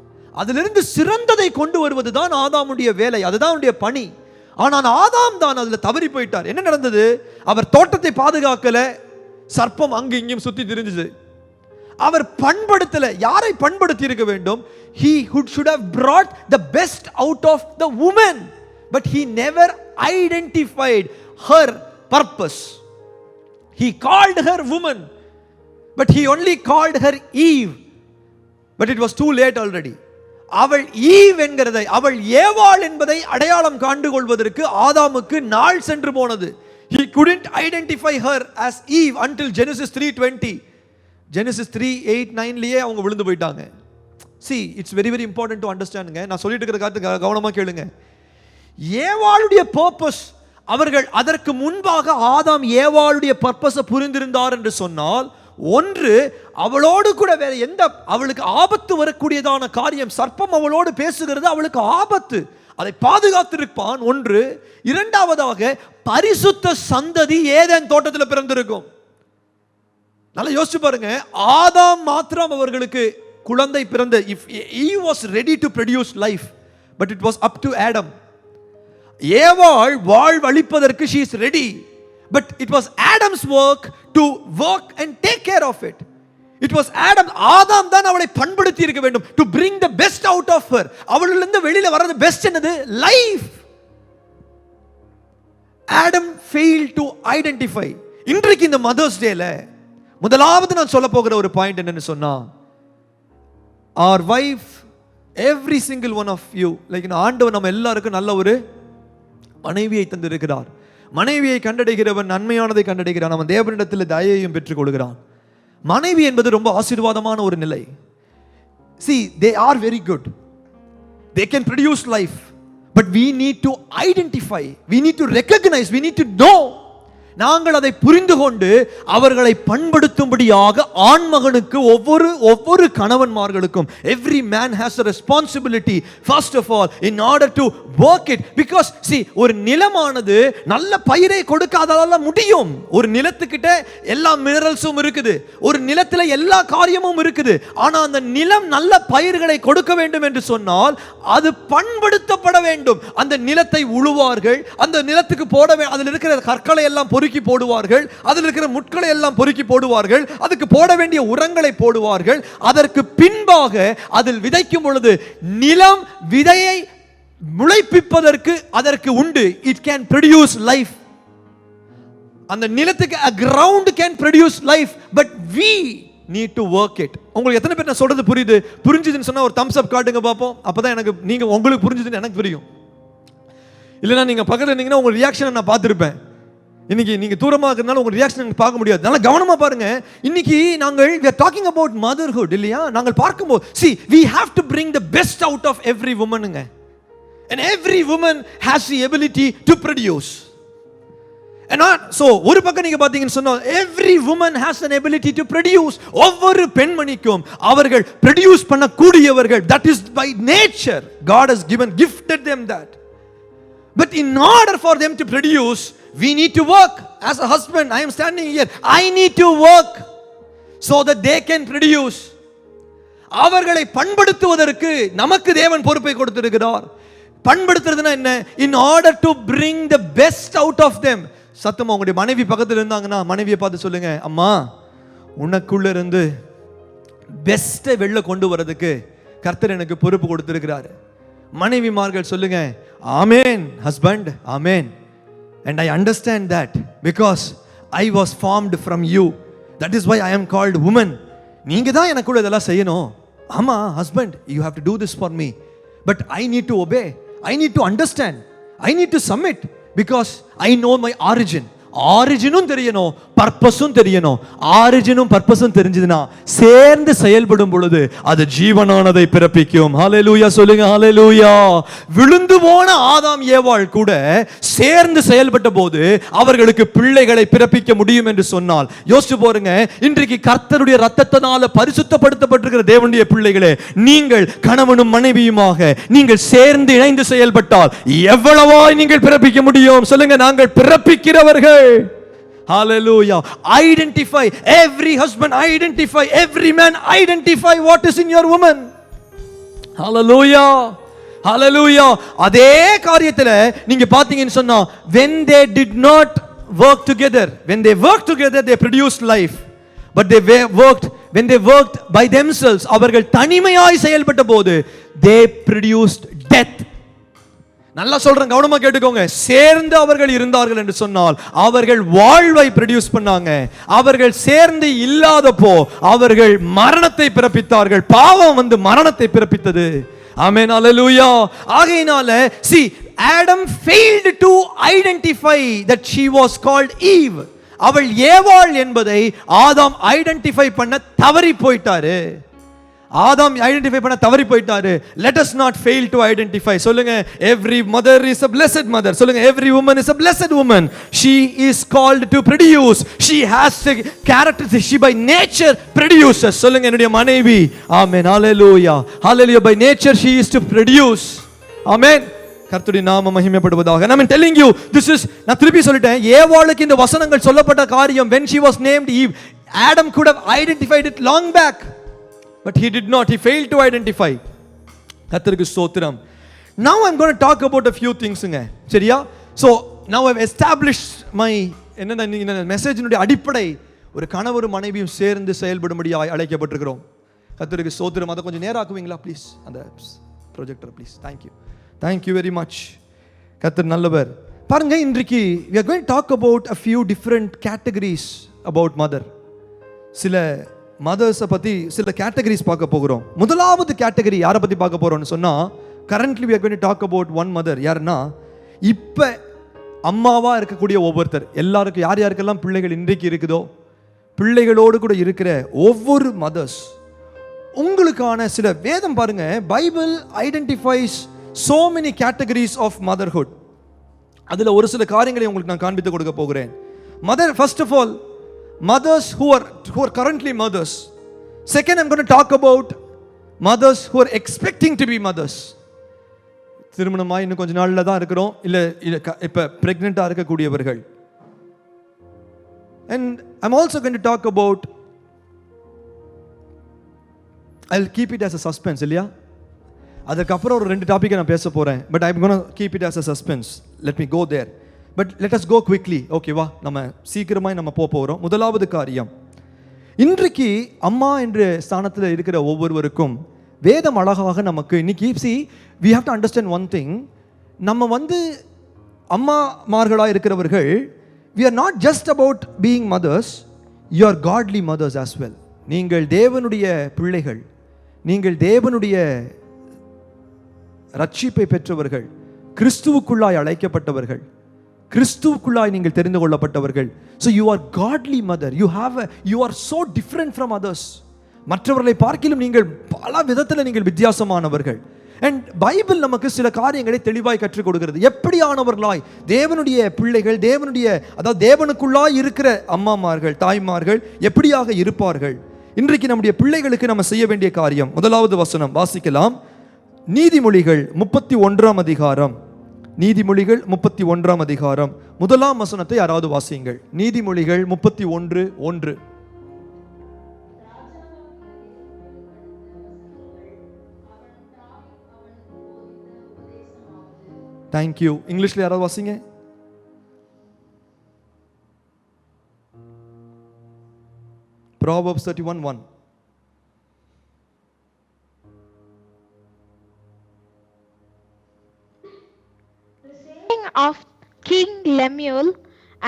அதிலிருந்து சிறந்ததை கொண்டு வருவது தான் ஆதாமுடைய வேலை, அதுதான் அவனுடைய பணி. ஆனால் ஆதாம் தான் அதில் தவறி போயிட்டார். என்ன நடந்தது? அவர் தோட்டத்தை பாதுகாக்கல, சர்ப்பம் அங்கு இங்கும் சுத்தி திரிஞ்சது. அவர் பண்படுத்தல. யாரை பண்படுத்தி இருக்க வேண்டும்? he should have brought the best out of the woman, but he never identified her purpose. he called her woman, but he only called her Eve, but it was too late already. அவள் eve என்கிறதை, அவள் ஏவாள் என்பதை அடையாளம் காண்டு கொள்வதற்கு ஆதாமுக்கு நாள் சென்று போனது. he couldn't identify her as Eve until Genesis 3:20. Genesis 3:8-9 அவங்க விழுந்து போயிட்டாங்க. see, it's very very important to understand. நான் சொல்லிட்டு இருக்கிற காரியத்தை கவனமா கேளுங்க. ஏவாளுடைய பர்பஸ், அவர்கள் அதற்கு முன்பாக ஆதாம் ஏவாளுடைய பர்பஸை புரிந்திருந்தார் என்று சொன்னால், ஒன்று, அவளோடு கூட வேற எந்த அவளுக்கு ஆபத்து வரக்கூடியதான காரியம், சர்ப்பம் அவளோடு பேசுகிறது, அவளுக்கு ஆபத்து, அதை பாதுகாத்திருப்பான். ஒன்று. இரண்டாவதாக, பரிசுத்த சந்ததி ஏதேன் தோட்டத்தில் பிறந்திருக்கும். நல்லா யோசிச்சு பாருங்க, ஆதாம் மாத்திரம் அவர்களுக்கு குழந்தை பிறந்த, if he was ready to produce life, but it was up to Adam. ஏவாள் வாழ்வளிப்பதற்கு she is ready, but it was Adam's work to work and take care of it. It was Adam, ஆதாம் தான் அவளை பண்படுத்தி இருக்க வேண்டும், to bring the best out of her. அவளிலிருந்து வெளியில வர்றது best என்னது? Life. Adam failed to identify. இன்றைக்கு இந்த mothers டேல முதலாவது நான் சொல்ல போகிற ஒரு பாயிண்ட் என்னன்னு சொன்னா, our wife, every single one of you, like ஆண்டவர் நம்ம எல்லாருக்கும் நல்ல ஒரு மனைவியை தந்திருக்கிறார். மனைவியை கண்டடைகிறவன் நன்மையானதை கண்டடைகிறான், அவன் தேவனிடத்தில் தயையும் பெற்றுக் கொள்கிறான். மனைவி என்பது ரொம்ப ஆசீர்வாதமான ஒரு நிலை. see, they are very good, they can produce life, but we need to identify, we need to recognize, we need to know. நாங்கள் அதை புரிந்து கொண்டு அவர்களை பண்படுத்தும்படியாக ஆண்மகனுக்கு ஒவ்வொரு கணவன்மார்களுக்கும் every man has a responsibility first of all in order to work it, because see ஒரு நிலமானது நல்ல பயிரை கொடுக்காததால முடியும். ஒரு நிலத்துக்கிட்ட எல்லா மினரல்ஸும் இருக்குது, ஒரு நிலத்துல எல்லா காரியமும் இருக்குது. ஆனா அந்த நிலம் நல்ல பயிர்களை கொடுக்க வேண்டும் என்று சொன்னால் அது பண்படுத்தப்பட வேண்டும். அந்த நிலத்தை உழுவார்கள், அந்த நிலத்துக்கு அதில் இருக்கிற கற்களை எல்லாம் பொறுக்கி போடுவார்கள், அதில் இருக்கிற முட்களை எல்லாம் பொறுக்கி போடுவார்கள், அதுக்கு போட வேண்டிய உரங்களை போடுவார்கள். அதற்கு பின்பாக அதில் விதைக்கும் பொழுது நிலம் விதையை முளைப்பிப்பதற்கு அதற்கு உண்டு. It can produce life. அந்த நிலத்துக்கு a ground can produce life, but we need to work it. உங்களுக்கு எத்தனை பேர் நான் சொல்றது புரியுது? புரிஞ்சுதுன்னு சொன்னா ஒரு thumbs up காட்டுங்க பாப்போம். அப்பதான் எனக்கு நீங்க உங்களுக்கு புரிஞ்சுதுன்னு எனக்கு புரியும். இல்லைன்னா நீங்க பக்கத்துல இருந்தீங்கன்னா உங்க ரியாக்ஷனை நான் பார்த்திருப்பேன். இன்னைக்கு நீங்க தூரமா இருக்கிறதுனால உங்க ரியாக்ஷன் பார்க்க முடியாது. நல்லா கவனமா பாருங்க. இன்னைக்கு நாங்கள் we are talking about motherhood இல்லையா? நாங்கள் பார்க்கும்போது see we have to bring the best out of every womanங்க. And every woman has the ability to produce. And so ஒரு பக்கம் நீங்க பாத்தீங்கன்னு சொன்னா every woman has an ability to produce. ஒவ்வொரு பெண்மணிக்கும் அவர்கள் produce பண்ணக்கூடியவர்கள். That is by nature. God has gifted them that. But in order for them to produce, we need to work. As a husband, I am standing here. I need to work so that they can produce. அவர்களை பண்படுத்துவதற்கு நமக்கு தேவன் பொறுப்பை கொடுத்திருக்கிறார். பண்படுத்துறதுனா என்ன? In order to bring the best out of them. சத்தமா உங்களுடைய மனைவி பக்கத்துல இருந்தாங்கன்னா மனைவியை பார்த்து சொல்லுங்க, அம்மா உனக்குள்ள இருந்து பெஸ்ட்டை வெளில கொண்டு வரதுக்கு கர்த்தர் எனக்கு பொறுப்பு கொடுத்திருக்கிறார். மனைவிமார்கள் சொல்லுங்க, amen husband, amen. And I understand that because I was formed from you. That is why I am called woman. நீங்க தான் எனக்குள்ள இதெல்லாம் செய்யணும். ஆமா husband, you have to do this for me. But I need to obey. I need to understand. I need to submit because I know my origin. ஆரிஜினும் தெரியணும், பர்பஸும் தெரியணும். ஆரிஜினும் பர்பஸும் தெரிஞ்சதுன்னா சேர்ந்து செயல்படும் பொழுது அது ஜீவனானதை பிறப்பிக்கும். ஹல்லேலூயா சொல்லுங்க, ஹல்லேலூயா. விழுந்து போன ஆதாம் ஏவாள் கூட சேர்ந்து செயல்பட்ட போது அவர்களுக்கு பிள்ளைகளை பிறப்பிக்க முடியும் என்று சொன்னால் யோசிச்சு பாருங்க. இன்றைக்கு கர்த்தருடைய இரத்தத்தினால பரிசுத்தப்படுத்தப்பட்டிருக்கிற தேவனுடைய பிள்ளைகளே, நீங்கள் கணவனும் மனைவியுமாக நீங்கள் சேர்ந்து இணைந்து செயல்பட்டால் எவ்வளவாய் நீங்கள் பிறப்பிக்க முடியும் சொல்லுங்க. நாங்கள் பிறப்பிக்கிறவர்கள். Hallelujah. Identify, every husband identify, every man identify what is in your woman. Hallelujah. Hallelujah. அதே காரியத்துல நீங்க பாத்தீங்கன்னு சொன்னா when they did not work together, when they worked together they produced life, but when they worked by themselves, அவர்கள் தனிமையாய் செயல்பட்ட போது they produced death. நல்லா சொல்றேன், கவனமா கேட்டுக்கோங்க. சேர்ந்து அவர்கள் இருந்தார்கள் என்று சொன்னால் அவர்கள் வாழ்வை ப்ரொடியூஸ் பண்ணாங்க. அவர்கள் சேர்ந்து இல்லாதப்போ அவர்கள் மரணத்தை பிறப்பித்தார்கள். பாவம் வந்து மரணத்தை பிறப்பித்தது. ஆமென், ஹல்லேலூயா. ஆகையினால see Adam failed to identify that she was called Eve. அவள் ஏவாள் என்பதை ஆதாம் ஐடென்டிஃபை பண்ண தவறி போயிட்டாரு. ஆதாம் ஐடென்டிஃபை பண்ண தவறி போயிட்டாரு. let us not fail to identify. சொல்லுங்க, every mother is a blessed mother. சொல்லுங்க, every woman is a blessed woman. She is called to produce. She has the characteristics. She by nature produces. சொல்லுங்க, என்னுடைய மனைவி. ஆமென், ஹல்லேலூயா, ஹல்லேலூயா. by nature she is to produce. ஆமென். கர்த்தருடைய நாமம் மகிமைப்படுவதாக. I am telling you, this is, நான் திருப்பி சொல்லிட்டேன், ஏவாளுக்கு இந்த வசனங்கள் சொல்லப்பட்ட காரியம் when she was named Eve, Adam could have identified it long back. But he did not. He failed to identify. கர்த்தருக்கு ஸ்தோத்திரம். Now I'm going to talk about a few things. சரியா? So now I've established my என்ன மெசேஜினுடைய அடிப்படை ஒரு கணவரும் மனைவியும் சேர்ந்து செயல்படும்படியாக அழைக்கப்பட்டிருக்கிறோம். கர்த்தருக்கு ஸ்தோத்திரம். அதை கொஞ்சம் நேராக்குவீங்களா ப்ளீஸ்? அந்த projector please. Thank you very much. கர்த்தர் நல்லவர். பாருங்க, இன்றைக்கு we are going to talk about a few different categories about mother. சில மதர்ஸை பற்றி சில கேட்டகரிஸ் பார்க்க போகிறோம். முதலாவது கேட்டகரி யாரை பற்றி பார்க்க போகிறோம்னு சொன்னால், currently we are going to talk about one mother. யாருன்னா, இப்போ அம்மாவாக இருக்கக்கூடிய ஒவ்வொருத்தர், எல்லாருக்கும் யார் யாருக்கெல்லாம் பிள்ளைகள் இன்றைக்கு இருக்குதோ, பிள்ளைகளோடு கூட இருக்கிற ஒவ்வொரு மதர்ஸ், உங்களுக்கான சில வேதம் பாருங்க. Bible identifies so many categories of motherhood. அதில் ஒரு சில காரியங்களை உங்களுக்கு நான் காண்பித்து கொடுக்க போகிறேன். Mother, first of all, mothers who are currently mothers. Second, I'm going to talk about mothers who are expecting to be mothers. திருமணமாய் இன்னும் கொஞ்ச நாள்ல தான் இருக்கிறோம், இல்ல இப்ப பிரெக்னெண்டா இருக்கக்கூடியவர்கள். And I'm also going to talk about, I'll keep it as a suspense, இல்லையா? அதுக்கப்புறம் ஒரு 2 டாபிக்கை நான் பேச போறேன். But I'm going to keep it as a suspense. Let me go there. But let us go quickly. ஓகேவா? நம்ம சீக்கிரமாய் நம்ம போறோம். முதலாவது காரியம், இன்றைக்கு அம்மா என்ற ஸ்தானத்தில் இருக்கிற ஒவ்வொருவருக்கும் வேதம் அழகாக நமக்கு இன்னைக்கு see we have to understand one thing. நம்ம அம்மாமார்களாக இருக்கிறவர்கள், we are not just about being mothers, you are godly mothers as well. நீங்கள் தேவனுடைய பிள்ளைகள், நீங்கள் தேவனுடைய ரட்சிப்பை பெற்றவர்கள், கிறிஸ்துவுக்குள்ளாய் அழைக்கப்பட்டவர்கள், கிறிஸ்துவுக்குள்ளாய் நீங்கள் தெரிந்து கொள்ளப்பட்டவர்கள். So you are godly mother. You are so different from others. மற்றவர்களை பார்க்கிலும் நீங்கள் பல விதத்தில் நீங்கள் வித்தியாசமானவர்கள். அண்ட் பைபிள் நமக்கு சில காரியங்களை தெளிவாய் கற்றுக் கொடுக்கிறது. எப்படியானவர்களாய் தேவனுடைய பிள்ளைகள், அதாவது தேவனுக்குள்ளாய் இருக்கிற அம்மாமார்கள், தாய்மார்கள் எப்படியாக இருப்பார்கள். இன்றைக்கு நம்முடைய பிள்ளைகளுக்கு நம்ம செய்ய வேண்டிய காரியம், முதலாவது வசனம் வாசிக்கலாம். நீதிமொழிகள் 31 அதிகாரம், நீதிமொழிகள் 31 அதிகாரம் முதலாம் வசனத்தை யாராவது வாசியுங்கள். நீதிமொழிகள் 31:1. தேங்க்யூ. இங்கிலீஷ்ல யாராவது வாசிங்க. Proverbs 31:1. Of King Lemuel,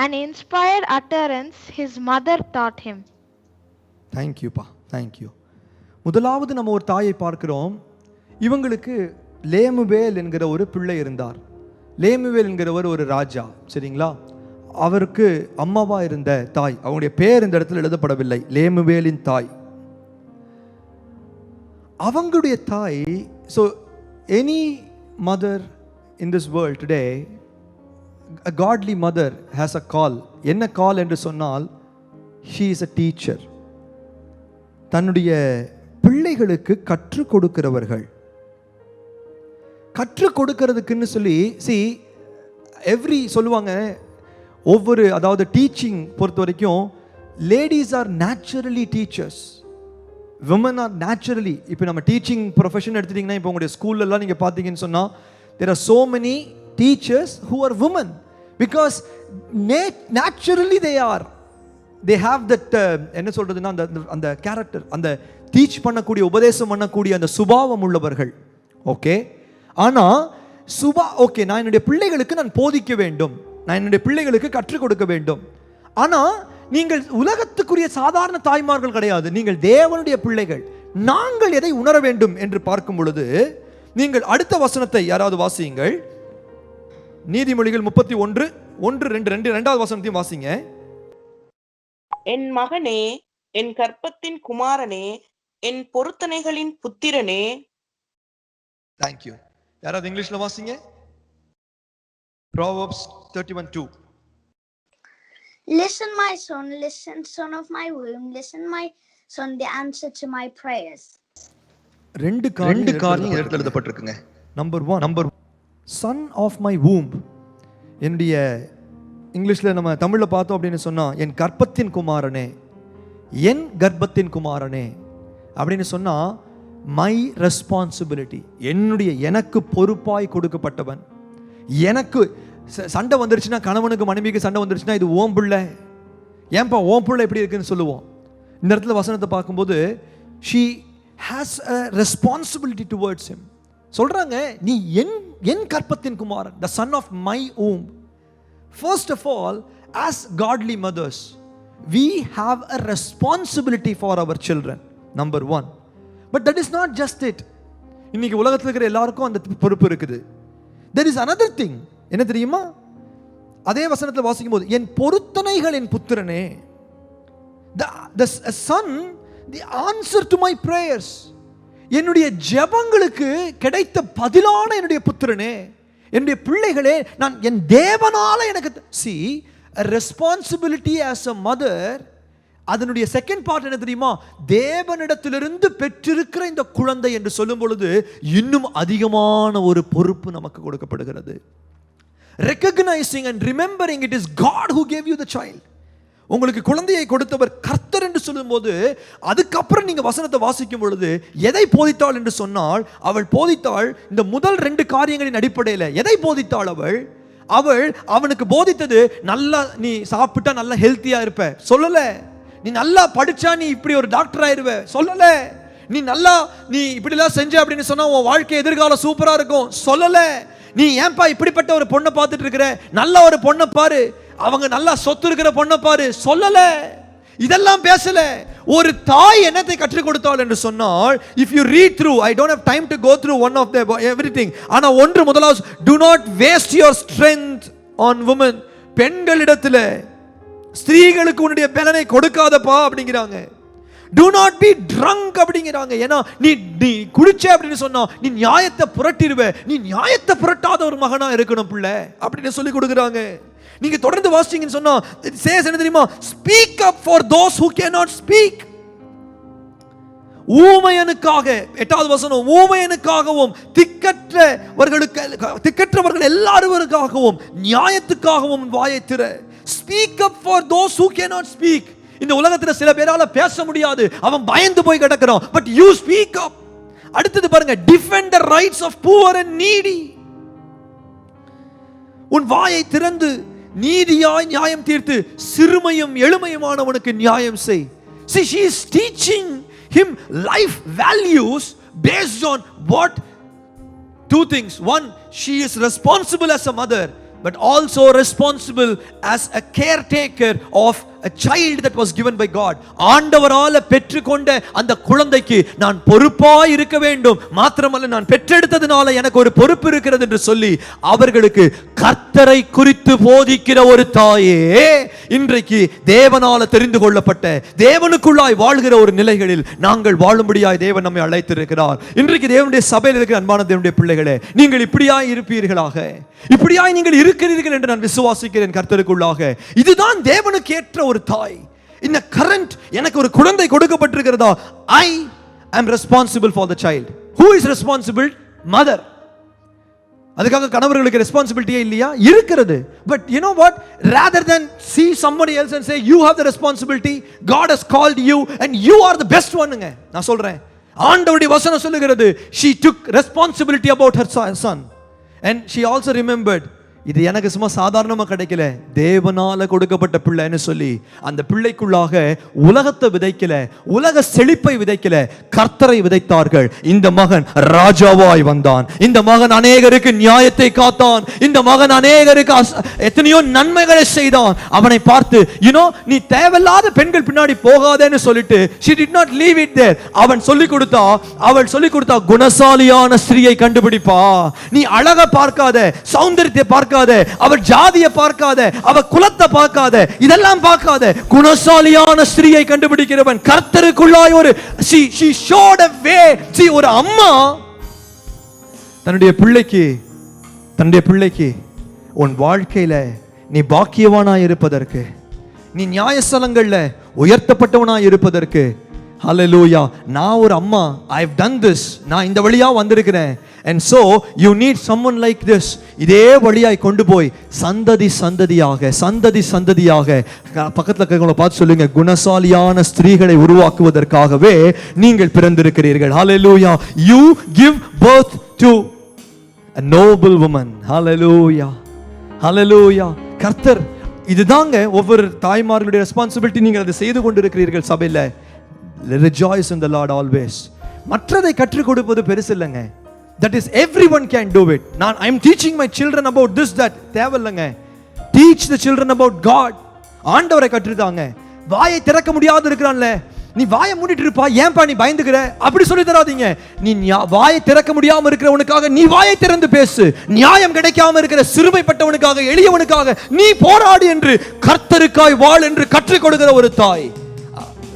an inspired utterance his mother taught him. Thank you pa, thank you. முதலாவது நம்ம ஒரு தாயை பார்க்கிறோம். இவங்களுக்கு லேமுவேல் என்கிற ஒரு பிள்ளை இருந்தார். லேமுவேல் என்கிறவர் ஒரு ராஜா, சரிங்களா? அவருக்கு அம்மாவா இருந்த தாய், அவங்களுடைய பேர் இந்த இடத்துல எழுதப்படவில்லை, லேமுவேலின் தாய். அவங்களுடைய தாய், so any mother in this world today, a godly mother has a call. என்ன கால் என்று சொன்னால், she is a teacher. தன்னுடைய பிள்ளைகளுக்கு கற்றுக் கொடுக்கிறவர்கள். கற்றுக் கொடுக்கிறதுக்குன்னு சொல்லி சொல்லுவாங்க, ஒவ்வொரு, அதாவது டீச்சிங் பொறுத்த வரைக்கும் ladies R naturally teachers, women R naturally. இப்போ நம்ம டீச்சிங் ப்ரொஃபஷன் எடுத்துட்டிங்கன்னா, இப்போ உங்களுடைய ஸ்கூல்லலாம் நீங்கள் பார்த்தீங்கன்னு சொன்னால், there are so many teachers who are women because naturally they have that என்ன சொல்றதுன்னா, அந்த கேரக்டர், அந்த டீச் பண்ணக்கூடிய, உபதேசம் பண்ணக்கூடிய அந்த சுபாவம் உள்ளவர்கள். ஓகே, ஆனா ஓகே, நான் என்னுடைய பிள்ளைகளுக்கு நான் போதிக்க வேண்டும், நான் என்னுடைய பிள்ளைகளுக்கு கற்றுக் கொடுக்க வேண்டும். ஆனா நீங்கள் உலகத்துக்குரிய சாதாரண தாய்மார்கள் கிடையாது, நீங்கள் தேவனுடைய பிள்ளைகள். நாங்கள் எதை உணர வேண்டும் என்று பார்க்கும் பொழுது, நீங்கள் அடுத்த வசனத்தை யாராவது வாசியுங்கள். நீதிமொழிகள் 31:1-2 இரண்டாவது வசனத்தையும் வாசிங்க. என் மகனே, என் கர்ப்பத்தின் குமாரனே, என் பொருத்தனைகளின் புத்திரனே. தேங்க்யூ. யாராவது இங்கிலீஷ்ல வாசிங்க. Proverbs 31:2. Listen, my son, listen, son of my womb, listen, my son, the answer to my prayers. ரெண்டு காரியம் எழுதப்பட்டிருக்குங்க. Number 1, son of my womb. என்னுடைய இங்கிலீஷ்ல நம்ம தமிழ்ல பார்த்தோம் அப்படின்னு சொன்னா, என் கர்ப்பத்தின் குமாரனே, என் கர்ப்பத்தின் குமாரனே அப்படின்னு சொன்னா, மை ரெஸ்பான்சிபிலிட்டி, எனக்கு பொறுப்பாய் கொடுக்கப்பட்டவன். எனக்கு சண்டை வந்துருச்சுன்னா, கணவனுக்கு மனைவிக்கு சண்டை வந்துருச்சுன்னா, இது ஓம் பிள்ளை, ஏன்பா ஓம் பிள்ளை எப்படி இருக்குன்னு சொல்லுவோம். இந்த இடத்துல வசனத்தை பார்க்கும்போது, she has a responsibility towards him. சொல்றாங்க, நீ என் கர்ப்பத்தின் குமாரன், the son of my womb. First of all, as godly mothers, we have a responsibility for our children. Number 1. But that is not just it. இன்னைக்கு உலகத்தில் இருக்கிற எல்லாருக்கும் அந்த பொறுப்பு இருக்குது. There is another thing. என்ன தெரியுமா? அதே வசனத்தில் வாசிக்கும் போது, என் பொருத்தனைகள் என் புத்திரனே, the son, the answer to my prayers, என்னுடைய ஜெபங்களுக்கு கிடைத்த பதிலான என்னுடைய புத்திரனே, என்னுடைய பிள்ளைகளே, நான் என் தேவனால எனக்கு see responsibility as a mother, அதனுடைய செகண்ட் பார்ட் என்ன தெரியுமா? தேவனிடத்திலிருந்து பெற்றிருக்கிற இந்த குழந்தை என்று சொல்லும் பொழுது இன்னும் அதிகமான ஒரு பொறுப்பு நமக்கு கொடுக்கப்படுகிறது. Recognising and remembering it is God who gave you the child. உங்களுக்கு குழந்தையை கொடுத்தவர் கர்த்தர் என்று சொல்லும்போது, அதுக்கப்புறம் நீங்க வசனத்தை வாசிக்கும் பொழுது எதை போதித்தாள் என்று சொன்னால், அவள் போதித்தாள் இந்த முதல் 2 காரியங்களின் அடிப்படையில். எதை போதித்தாள் அவள்? அவனுக்கு போதித்தது, நல்லா நீ சாப்பிட்டா நல்லா ஹெல்த்தியா இருப்ப சொல்லல. நீ நல்லா படிச்சா நீ இப்படி ஒரு டாக்டர் ஆயிருவ சொல்லல. நீ இப்படிலாம் செஞ்ச அப்படின்னு சொன்னா உன் வாழ்க்கை எதிர்காலம் சூப்பரா இருக்கும் சொல்லல. நீ ஏன்பா இப்படிப்பட்ட ஒரு பொண்ணை பார்த்துட்டு இருக்கிற, நல்ல ஒரு பொண்ணை பாரு, அவங்க நல்லா சொத்து இருக்கிற பொண்ணை பாரு சொல்லல. இதெல்லாம் பேசல. ஒரு தாய் என்னத்தை கற்றுக் கொடுத்தாள் என்று சொன்னால், if you read through, I don't have time to go through one of them everything, ஆனா ஒன்று முதலாவது, do not waste your strength on women. பெண்களிடத்தில் ஸ்திரீகளுக்கு உன்னுடைய பலனை கொடுக்காதப்பா அப்படிங்கிறாங்க. do not be drunk அப்படிங்கிறாங்க. ஏன்னா நீ குடிச்ச அப்படின்னு சொன்னா நீ நியாயத்தை புரட்டிடுவ. நீ நியாயத்தை புரட்டாத ஒரு மகனா இருக்கணும் பிள்ளை அப்படின்னு சொல்லி கொடுக்குறாங்க. நீங்க தொடர்ந்து வாசிச்சீங்கன்னு சொன்னா சேஸ் என்ன தெரியுமா? Speak up for those who cannot speak. ஊமையனுக்காக, 8வது வசனம், ஊமையனுக்காகவும் திக்கற்றவர்கள் எல்லாருவருக்காகவும் நியாயத்துக்காகவும் வாயை திற. Speak up for those who cannot speak. இந்த உலகத்துல சில பேரால பேச முடியாது, அவன் பயந்து போய் கிடக்கிறான். But you speak up. அடுத்தது பாருங்க, defend the rights of poor and needy. உன் வாயை திறந்து நீதியாய் நியாயம் தீர்த்து சிறுமையும் எளிமையுமானவனுக்கு நியாயம் செய். See, she is teaching him life values based on what? 2 things. One, she is responsible as a mother, but also responsible as a caretaker of a child that was given by God. ஆண்டவரால் பெற்றுக்கொண்ட அந்த குழந்தைக்கு நான் பொறுப்பாய் இருக்க வேண்டும், மாத்திரமல்ல நான் பெற்றெடுத்ததுனால எனக்கு ஒரு பொறுப்பு இருக்கிறது என்று சொல்லி அவர்களுக்கு கர்த்தரை குறித்து போதிக்கிற ஒரு தாயே, இன்றைக்கு தேவனால தெரிந்து கொள்ளப்பட்ட தேவனுக்குள்ளாய் வாழ்கிற ஒரு நிலைகளில் நாங்கள் வாழும்படியாய் தேவன் நம்மை அழைத்திருக்கிறார். இன்றைக்கு தேவனுடைய சபையில் இருக்கிற அன்பான தேவனுடைய பிள்ளைகளே, நீங்கள் இப்படியாய் இருப்பீர்களாக, இப்படியாய் நீங்கள் இருக்கிறீர்கள் என்று நான் விசுவாசிக்கிறேன் கர்த்தருக்குள்ளாக. இதுதான் தேவனுக்கு ஏற்ற ஒரு தாய். இந்த கரண்ட் எனக்கு ஒரு குழந்தை கொடுக்கப்பட்டிருக்கிறதா, I am responsible for the child. Who is responsible? Mother. அதுக்காக கணவர்களுக்கு ரெஸ்பான்சிபிலிட்டியே இல்லையா? இருக்கிறது. But you know what? Rather than see somebody else and say you have the responsibility, God has called you and you are the best one. நான் சொல்றேன், ஆண்டவருடைய வசனம் சொல்லுகிறது, she took responsibility about her son and she also remembered, இது எனக்கு சும்மா சாதாரணமா கிடைக்கல, தேவனால கொடுக்கப்பட்ட பிள்ளைன்னு சொல்லி அந்த பிள்ளைக்குள்ளாக உலகத்தை விதைக்கல, உலக செழிப்பை விதைக்கல, கர்த்தரை விதைத்தார்கள். இந்த மகன் ராஜாவாய் வந்தான். இந்த மகன் அநேகருக்கு நியாயத்தை காத்தான். இந்த மகன் அநேகருக்கு எத்தனையோ நன்மைகளை செய்தான். அவனை பார்த்து நீ தேவையில்லாத பெண்கள் பின்னாடி போகாதேன்னு சொல்லிட்டு she did not leave it there. அவள் சொல்லிக் கொடுத்தா குணசாலியான ஸ்திரியை கண்டுபிடிப்பா. நீ அழகை பார்க்காத, சௌந்தரியத்தை பார்க்காத, அவர் ஜாதியை பார்க்காத, அவர் குலத்தை பார்க்காத, இதெல்லாம் பார்க்காத, குணசாலியான ஸ்திரியை கண்டுபிடிக்கிறவன் கர்த்தருக்குள்ளாய் ஒரு she showed a way. See, ஒரு அம்மா தன்னுடைய பிள்ளைக்கு உன் வாழ்க்கையில நீ பாக்கியவானாய் இருப்பதற்கு, நீ நியாயஸ்தலங்கள்ல உயர்த்தப்பட்டவனாய் இருப்பதற்கு, ஹalleluya, நான் ஒரு அம்மா, I have done this, நான் இந்த வழியா வந்திருக்கிறேன். And so you need someone like this. இதே வழியாய் கொண்டு போய் சந்ததியாக பக்கத்துல இருக்கவங்கள பார்த்து சொல்லுங்க, குணசாலியான ஸ்திரீகளை உருவாக்குவதற்காகவே நீங்கள் பிறந்திருக்கிறீர்கள். ஹalleluya. You give birth to a noble woman. ஹalleluya. ஹalleluya. கர்த்தர் இதுதாங்க ஒவ்வொரு தாய்மார்களுடைய ரெஸ்பான்சிபிலிட்டி. நீங்கள் அதை செய்து கொண்டிருக்கிறீர்கள் சபையில. Rejoice in the Lord always. மற்றதை கற்றுக் கொடுப்பது பெருசு இல்லைங்க. That is, everyone can do it. I am teaching my children about this, that தேவையில்லைங்க. Teach the children about God. ஆண்டவரை கற்றுதாங்க. வாயை திறக்க முடியாது இருக்கிறான்ல, நீ வாயை மூடிட்டு இருப்பா, ஏன்பா நீ பயந்துக்கிற அப்படி சொல்லி தராதீங்க. நீ வாயை திறக்க முடியாம இருக்கிறவனுக்காக நீ வாயை திறந்து பேசு. நியாயம் கிடைக்காம இருக்கிற சிறுமைப்பட்டவனுக்காக, எளியவனுக்காக நீ போராடு என்று, கர்த்தருக்காய் வாழ் என்று கற்றுக் கொடுக்கிற ஒரு தாய்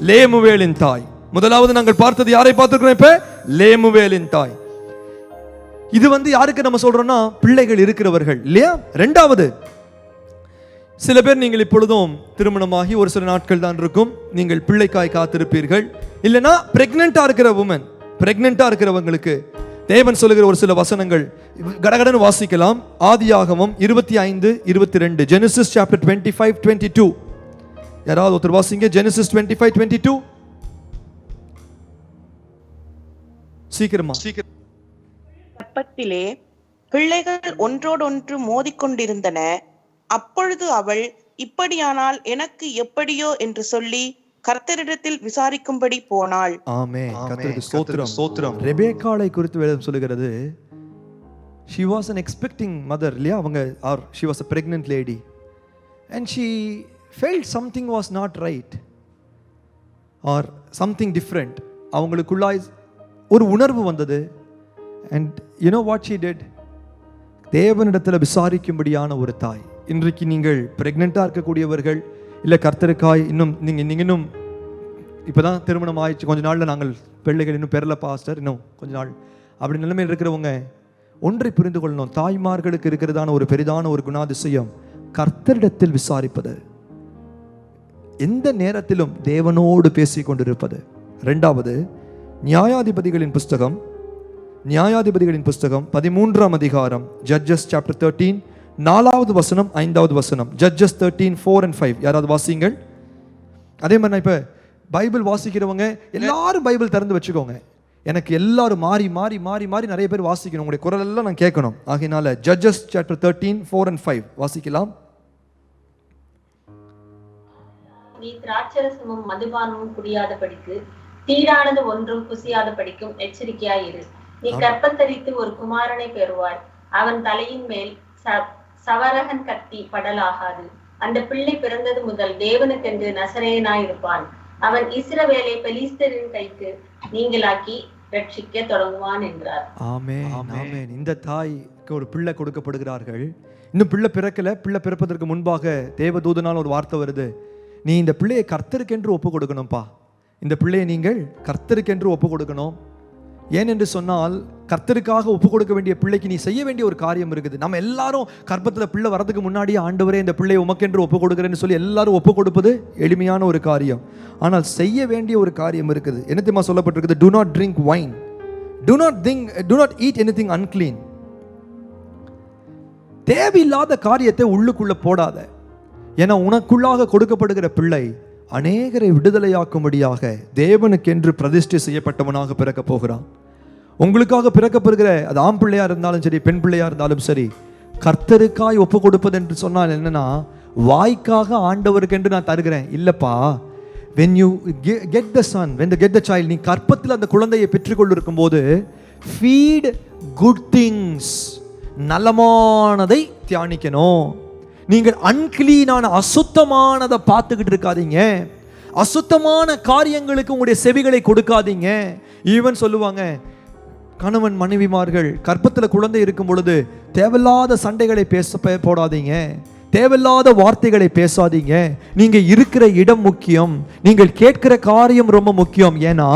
லேமுவேலின் தாய். முதலாவது நாங்கள் பார்த்தது யாரை பார்த்திருக்கிறோம்? இப்ப லேமுவேலின் தாய். இது யாருக்கு நம்ம சொல்றோம்னா, பிள்ளைகள் இருக்கிறவர்கள் இல்லையா? இரண்டாவது, சில பேர் நீங்கள் இப்பொழுதும் திருமணமாகி ஒரு சில நாட்கள் தான் இருக்கும், நீங்கள் பிள்ளைக்காய் காத்திருப்பீர்கள். இல்லைன்னா பிரெக்னெண்டா இருக்கிற உமன், பிரெக்னெண்டா இருக்கிறவங்களுக்கு தேவன் சொல்லுகிற ஒரு சில வசனங்கள் கடகடன்னு வாசிக்கலாம். ஆதியாகமம் 25:22, ஜெனசிஸ் சாப்டர் 25:22. யாராவது ஒருத்தர் வாசிங்க, ஜெனசிஸ் 25:22. சீக்கிரமா. கர்ப்பத்திலே பிள்ளைகள் ஒன்றோடொன்று மோதிக்கொண்டிருந்தன. அப்பொழுது அவள், இப்படியானால் எனக்கு எப்படியோ என்று சொல்லி கர்த்தரிடத்தில் விசாரிக்கும்படி போனாள். ஆமென். கர்த்தருக்கு ஸ்தோத்திரம். ரெபேக்காளை குறித்து வேதம் சொல்லுகிறது, she was an expecting mother இல்லையா, அவங்க or she was a pregnant lady and she felt something was not right or something different. அவங்களுக்குள்ளாய் ஒரு உணர்வு வந்தது. and you know what she did? தேவனிடத்தில் விசாரிக்கும்படியான ஒரு தாய். இன்றைக்கு நீங்கள் பிரெக்னெண்டா இருக்கக்கூடியவர்கள், இல்லை கர்த்தருக்காய் இன்னும் நீங்கள் இன்னும் இப்போதான் திருமணம் ஆயிடுச்சு, கொஞ்ச நாளில் நாங்கள் பிள்ளைகள் இன்னும் பெறல பாஸ்டர், இன்னும் கொஞ்ச நாள் அப்படி நிலைமையில் இருக்கிறவங்க ஒன்றை புரிந்து கொள்ளணும். தாய்மார்களுக்கு இருக்கிறதான ஒரு பெரிதான ஒரு குணாதிசயம் கர்த்தரிடத்தில் விசாரிப்பது, எந்த நேரத்திலும் தேவனோடு பேசி கொண்டிருப்பது. இரண்டாவது, நியாயாதிபதிகளின் புஸ்தகம் 13ஆம் அதிகாரம், ஜட்ஜஸ் சாப்டர் 13, 4வது வசனம் 5வது வசனம். Judges 13:4 and 5. யாராவது வாசிங்கள். அதே மாதிரி நான் இப்போ பைபிள் வாசிக்கிறவங்க எல்லாரும் பைபிள் திறந்து வச்சுக்கோங்க. எனக்கு எல்லாரும் மாறி மாறி மாறி மாறி நிறைய பேர் வாசிக்கணும், உங்களுடைய குரல் எல்லாம் நான் கேட்கணும். ஆகையினால ஜட்ஜஸ் சாப்டர் 13:4 and 5 வாசிக்கலாம். நீ திராட்சரசமும் மதுபானமும் குடியாதபடிக்கு, தீடானது ஒன்றும் குசியாதபடிக்கும் எச்சரிக்கையாயிரு. நீ கர்ப்பத்தரித்து ஒரு குமாரனை பெறுவாய். அவன் தலையின் மேல் சவரகன் கத்தி படலாகாது. அந்த பிள்ளை பிறந்தது முதல் தேவனுக்கென்று நசரேயனாயிருப்பான். அவன் இஸ்ரவேலை பெலிஸ்தரின் கைக்கு நீங்களாக்கி ரட்சிக்க தொடங்குவான் என்றார். ஆமென், ஆமென். இந்த தாய்க்கு ஒரு பிள்ளை கொடுக்கப்படுகிறார்கள். இன்னும் பிள்ளை பிறக்கல. பிள்ளை பிறப்பதற்கு முன்பாக தேவதூதனால் ஒரு வார்த்தை வருது, நீ இந்த பிள்ளையை கர்த்தருக்கென்று ஒப்பு கொடுக்கணும்ப்பா. இந்த பிள்ளையை நீங்கள் கர்த்தருக்கென்று ஒப்பு கொடுக்கணும். ஏனென்று சொன்னால், கர்த்தருக்காக ஒப்பு கொடுக்க வேண்டிய பிள்ளைக்கு நீ செய்ய வேண்டிய ஒரு காரியம் இருக்குது. நம்ம எல்லாரும் கர்ப்பத்தில் பிள்ளை வரதுக்கு முன்னாடியே ஆண்டவரே இந்த பிள்ளையை உமக்கென்று ஒப்பு கொடுக்குறேன்னு சொல்லி எல்லாரும் ஒப்பு கொடுப்பது எளிமையான ஒரு காரியம். ஆனால் செய்ய வேண்டிய ஒரு காரியம் இருக்குது. என்ன தெரியுமா சொல்லப்பட்டிருக்குது? do not drink wine, do not eat anything unclean. தேவையில்லாத காரியத்தை உள்ளுக்குள்ள போடாத. ஏன்னா உனக்குள்ளாக கொடுக்கப்படுகிற பிள்ளை அநேகரை விடுதலையாக்கும்படியாக தேவனுக்கென்று பிரதிஷ்டை செய்யப்பட்டவனாக பிறக்க போகிறான். உங்களுக்காக பிறக்கப்படுகிற அது ஆண் பிள்ளையா இருந்தாலும் சரி, பெண் பிள்ளையா இருந்தாலும் சரி, கர்த்தருக்காய் ஒப்பு கொடுப்பது என்று சொன்னால் என்னன்னா, வாய்க்காக ஆண்டவருக்கு என்று நான் தருகிறேன் இல்லப்பா. when you get the son, when you get the child, நீ கற்பத்தில் அந்த குழந்தையை பெற்றுக்கொண்டிருக்கும் போது feed good things, நலமானதை தியானிக்கணும். நீங்கள் அன்கிளீனான அசுத்தமானதை பார்த்துக்கிட்டு இருக்காதீங்க. அசுத்தமான காரியங்களுக்கு உங்களுடைய செவிகளை கொடுக்காதீங்க. ஈவன் சொல்லுவாங்க, கணவன் மனைவிமார்கள் கற்பத்தில் குழந்தை இருக்கும் பொழுது தேவையில்லாத சண்டைகளை போடாதீங்க, தேவையில்லாத வார்த்தைகளை பேசாதீங்க. நீங்க இருக்கிற இடம் முக்கியம், நீங்கள் கேட்கிற காரியம் ரொம்ப முக்கியம். ஏன்னா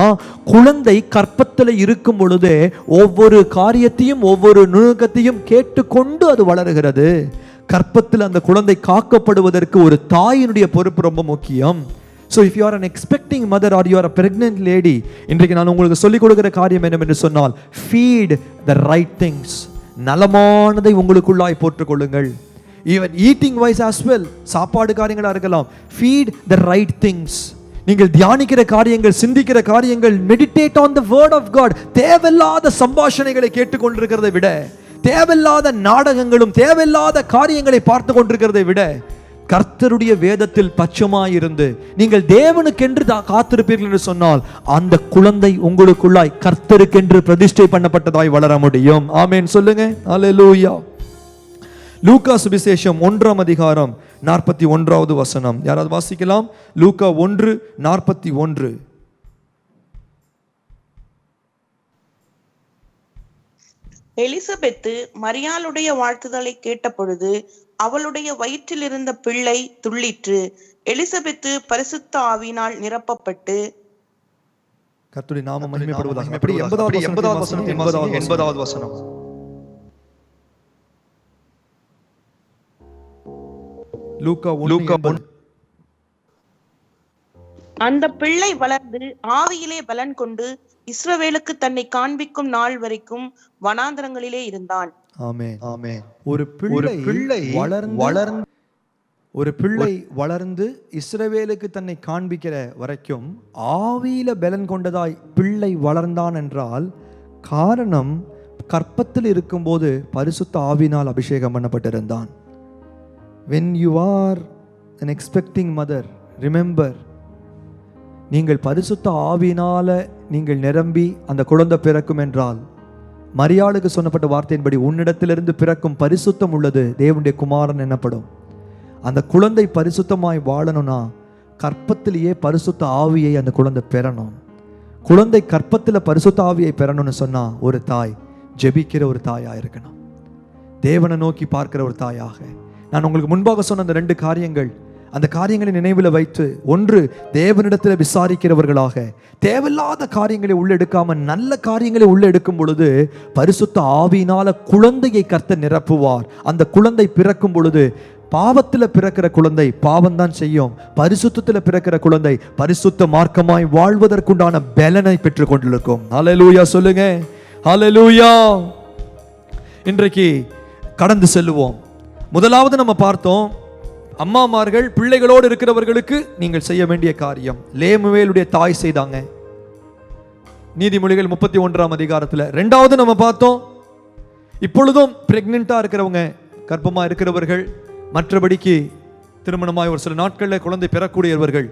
குழந்தை கற்பத்தில் இருக்கும் பொழுது ஒவ்வொரு காரியத்தையும் ஒவ்வொரு நுணுக்கத்தையும் கேட்டுக்கொண்டு அது வளருகிறது. கற்பத்தில் அந்த குழந்தை காக்கப்படுவதற்கு ஒரு தாயினுடைய பொறுப்பு ரொம்ப முக்கியம். So if you are an expecting mother or you are a pregnant lady, இன்றைக்கு நான் உங்களுக்கு சொல்லிக் கொடுக்கிற காரியம் என்னவென்று சொன்னால், feed the right things, நலமானதை உங்களுக்குள்ளாய் போட்டுக்கொள்ளுங்கள். Even eating wise as well, சாப்பாடு காரியங்களா இருக்கலாம். feed the right things. நீங்கள் தியானிக்கிற காரியங்கள், சிந்திக்கிற காரியங்கள், meditate on the word of God. தேவையில்லாத சம்பாஷணைகளை கேட்டுக்கொண்டிருக்கிறதை விட, தேவையில்லாத நாடகங்களும் தேவையில்லாத காரியங்களை பார்த்து கொண்டிருக்கிறதை விட, கர்த்தருடைய வேதத்தில் பட்சமாயிருந்து நீங்கள் தேவனுக்கென்று காத்திருப்பீர்கள் என்று சொன்னால், அந்த குழந்தை உங்களுக்குள்ளாய் கர்த்தருக்கென்று பிரதிஷ்டை பண்ணப்பட்டதாய் வளர முடியும். ஆமென் சொல்லுங்க. அல்லேலூயா. லூக்கா சுவிசேஷம் 1ஆம் அதிகாரம் 41வது வசனம். யாராவது வாசிக்கலாம்? லூக்கா 1:41. எலிசபெத்து மரியாளுடைய வாழ்த்துதலை கேட்ட பொழுது அவளுடைய வயிற்றில் இருந்த பிள்ளை துள்ளிற்று. எலிசபெத்து பரிசுத்த ஆவியினால் நிரப்பப்பட்டு, கர்த்தருடைய நாமம் மகிமைப்படுவதாக. அப்படி 80வது வசனம். லூக்கா 1:80. அந்த பிள்ளை வளர்ந்து ஆவியிலே பலன் கொண்டு இஸ்ரவேலுக்கு தன்னை காண்பிக்கும் நாள் வரைக்கும் வனாந்தரங்களிலே இருந்தான். ஆமென், ஆமென். ஒரு பிள்ளை வளர்ந்து இஸ்ரவேலுக்கு தன்னை காண்பிக்கிற வரைக்கும் ஆவியில பலன் கொண்டதாய் பிள்ளை வளர்ந்தான் என்றால் காரணம், கற்பத்தில் இருக்கும்போது பரிசுத்த ஆவியினால் அபிஷேகம் பண்ணப்பட்டிருந்தான். when you are an expecting mother, remember, நீங்கள் பரிசுத்த ஆவியினால நீங்கள் நிரம்பி அந்த குழந்தை பிறக்கும் என்றால், மரியாளுக்கு சொன்னப்பட்ட வார்த்தையின்படி உன்னிடத்திலிருந்து பிறக்கும் பரிசுத்தம் உள்ளது தேவனுடைய குமாரன் எனப்படும். அந்த குழந்தை பரிசுத்தமாய் வாழணும்னா கற்பத்திலேயே பரிசுத்த ஆவியை அந்த குழந்தை பெறணும். குழந்தை கற்பத்தில் பரிசுத்த ஆவியை பெறணும்னு சொன்னா ஒரு தாய் ஜெபிக்கிற ஒரு தாயா இருக்கணும், தேவனை நோக்கி பார்க்கிற ஒரு தாயாக. நான் உங்களுக்கு முன்பாக சொன்ன அந்த 2 காரியங்கள், அந்த காரியங்களை நினைவில் வைத்து, ஒன்று தேவனிடத்தில் விசாரிக்கிறவர்களாக தேவையில்லாத காரியங்களை உள்ளெடுக்காம நல்ல காரியங்களை உள்ளெடுக்கும் பொழுது பரிசுத்த ஆவியினால குழந்தையை கர்த்தர் நிரப்புவார். அந்த குழந்தை பிறக்கும் பொழுது பாவத்தில் பிறக்கிற குழந்தை பாவம் தான் செய்யும், பரிசுத்தத்தில் பிறக்கிற குழந்தை பரிசுத்த மார்க்கமாய் வாழ்வதற்குண்டான பலனை பெற்றுக் கொண்டிருக்கும். ஹல்லேலூயா சொல்லுங்க, ஹல்லேலூயா. இன்றைக்கு கடந்து செல்லுவோம். முதலாவது நம்ம பார்த்தோம், அம்மாமார்கள் பிள்ளைகளோடு இருக்கிறவர்களுக்கு நீங்கள் செய்ய வேண்டிய காரியம் லேமுவேலுடைய தாய் செய்தாங்க, நீதிமொழிகள் 31ஆம் அதிகாரத்தில். 2வது நம்ம பார்த்தோம், இப்பொழுதும் பிரெக்னெண்டா இருக்கிறவங்க, கர்ப்பமா இருக்கிறவர்கள், மற்றபடிக்கு திருமணமாய் ஒரு சில நாட்களில் குழந்தை பெறக்கூடியவர்கள்,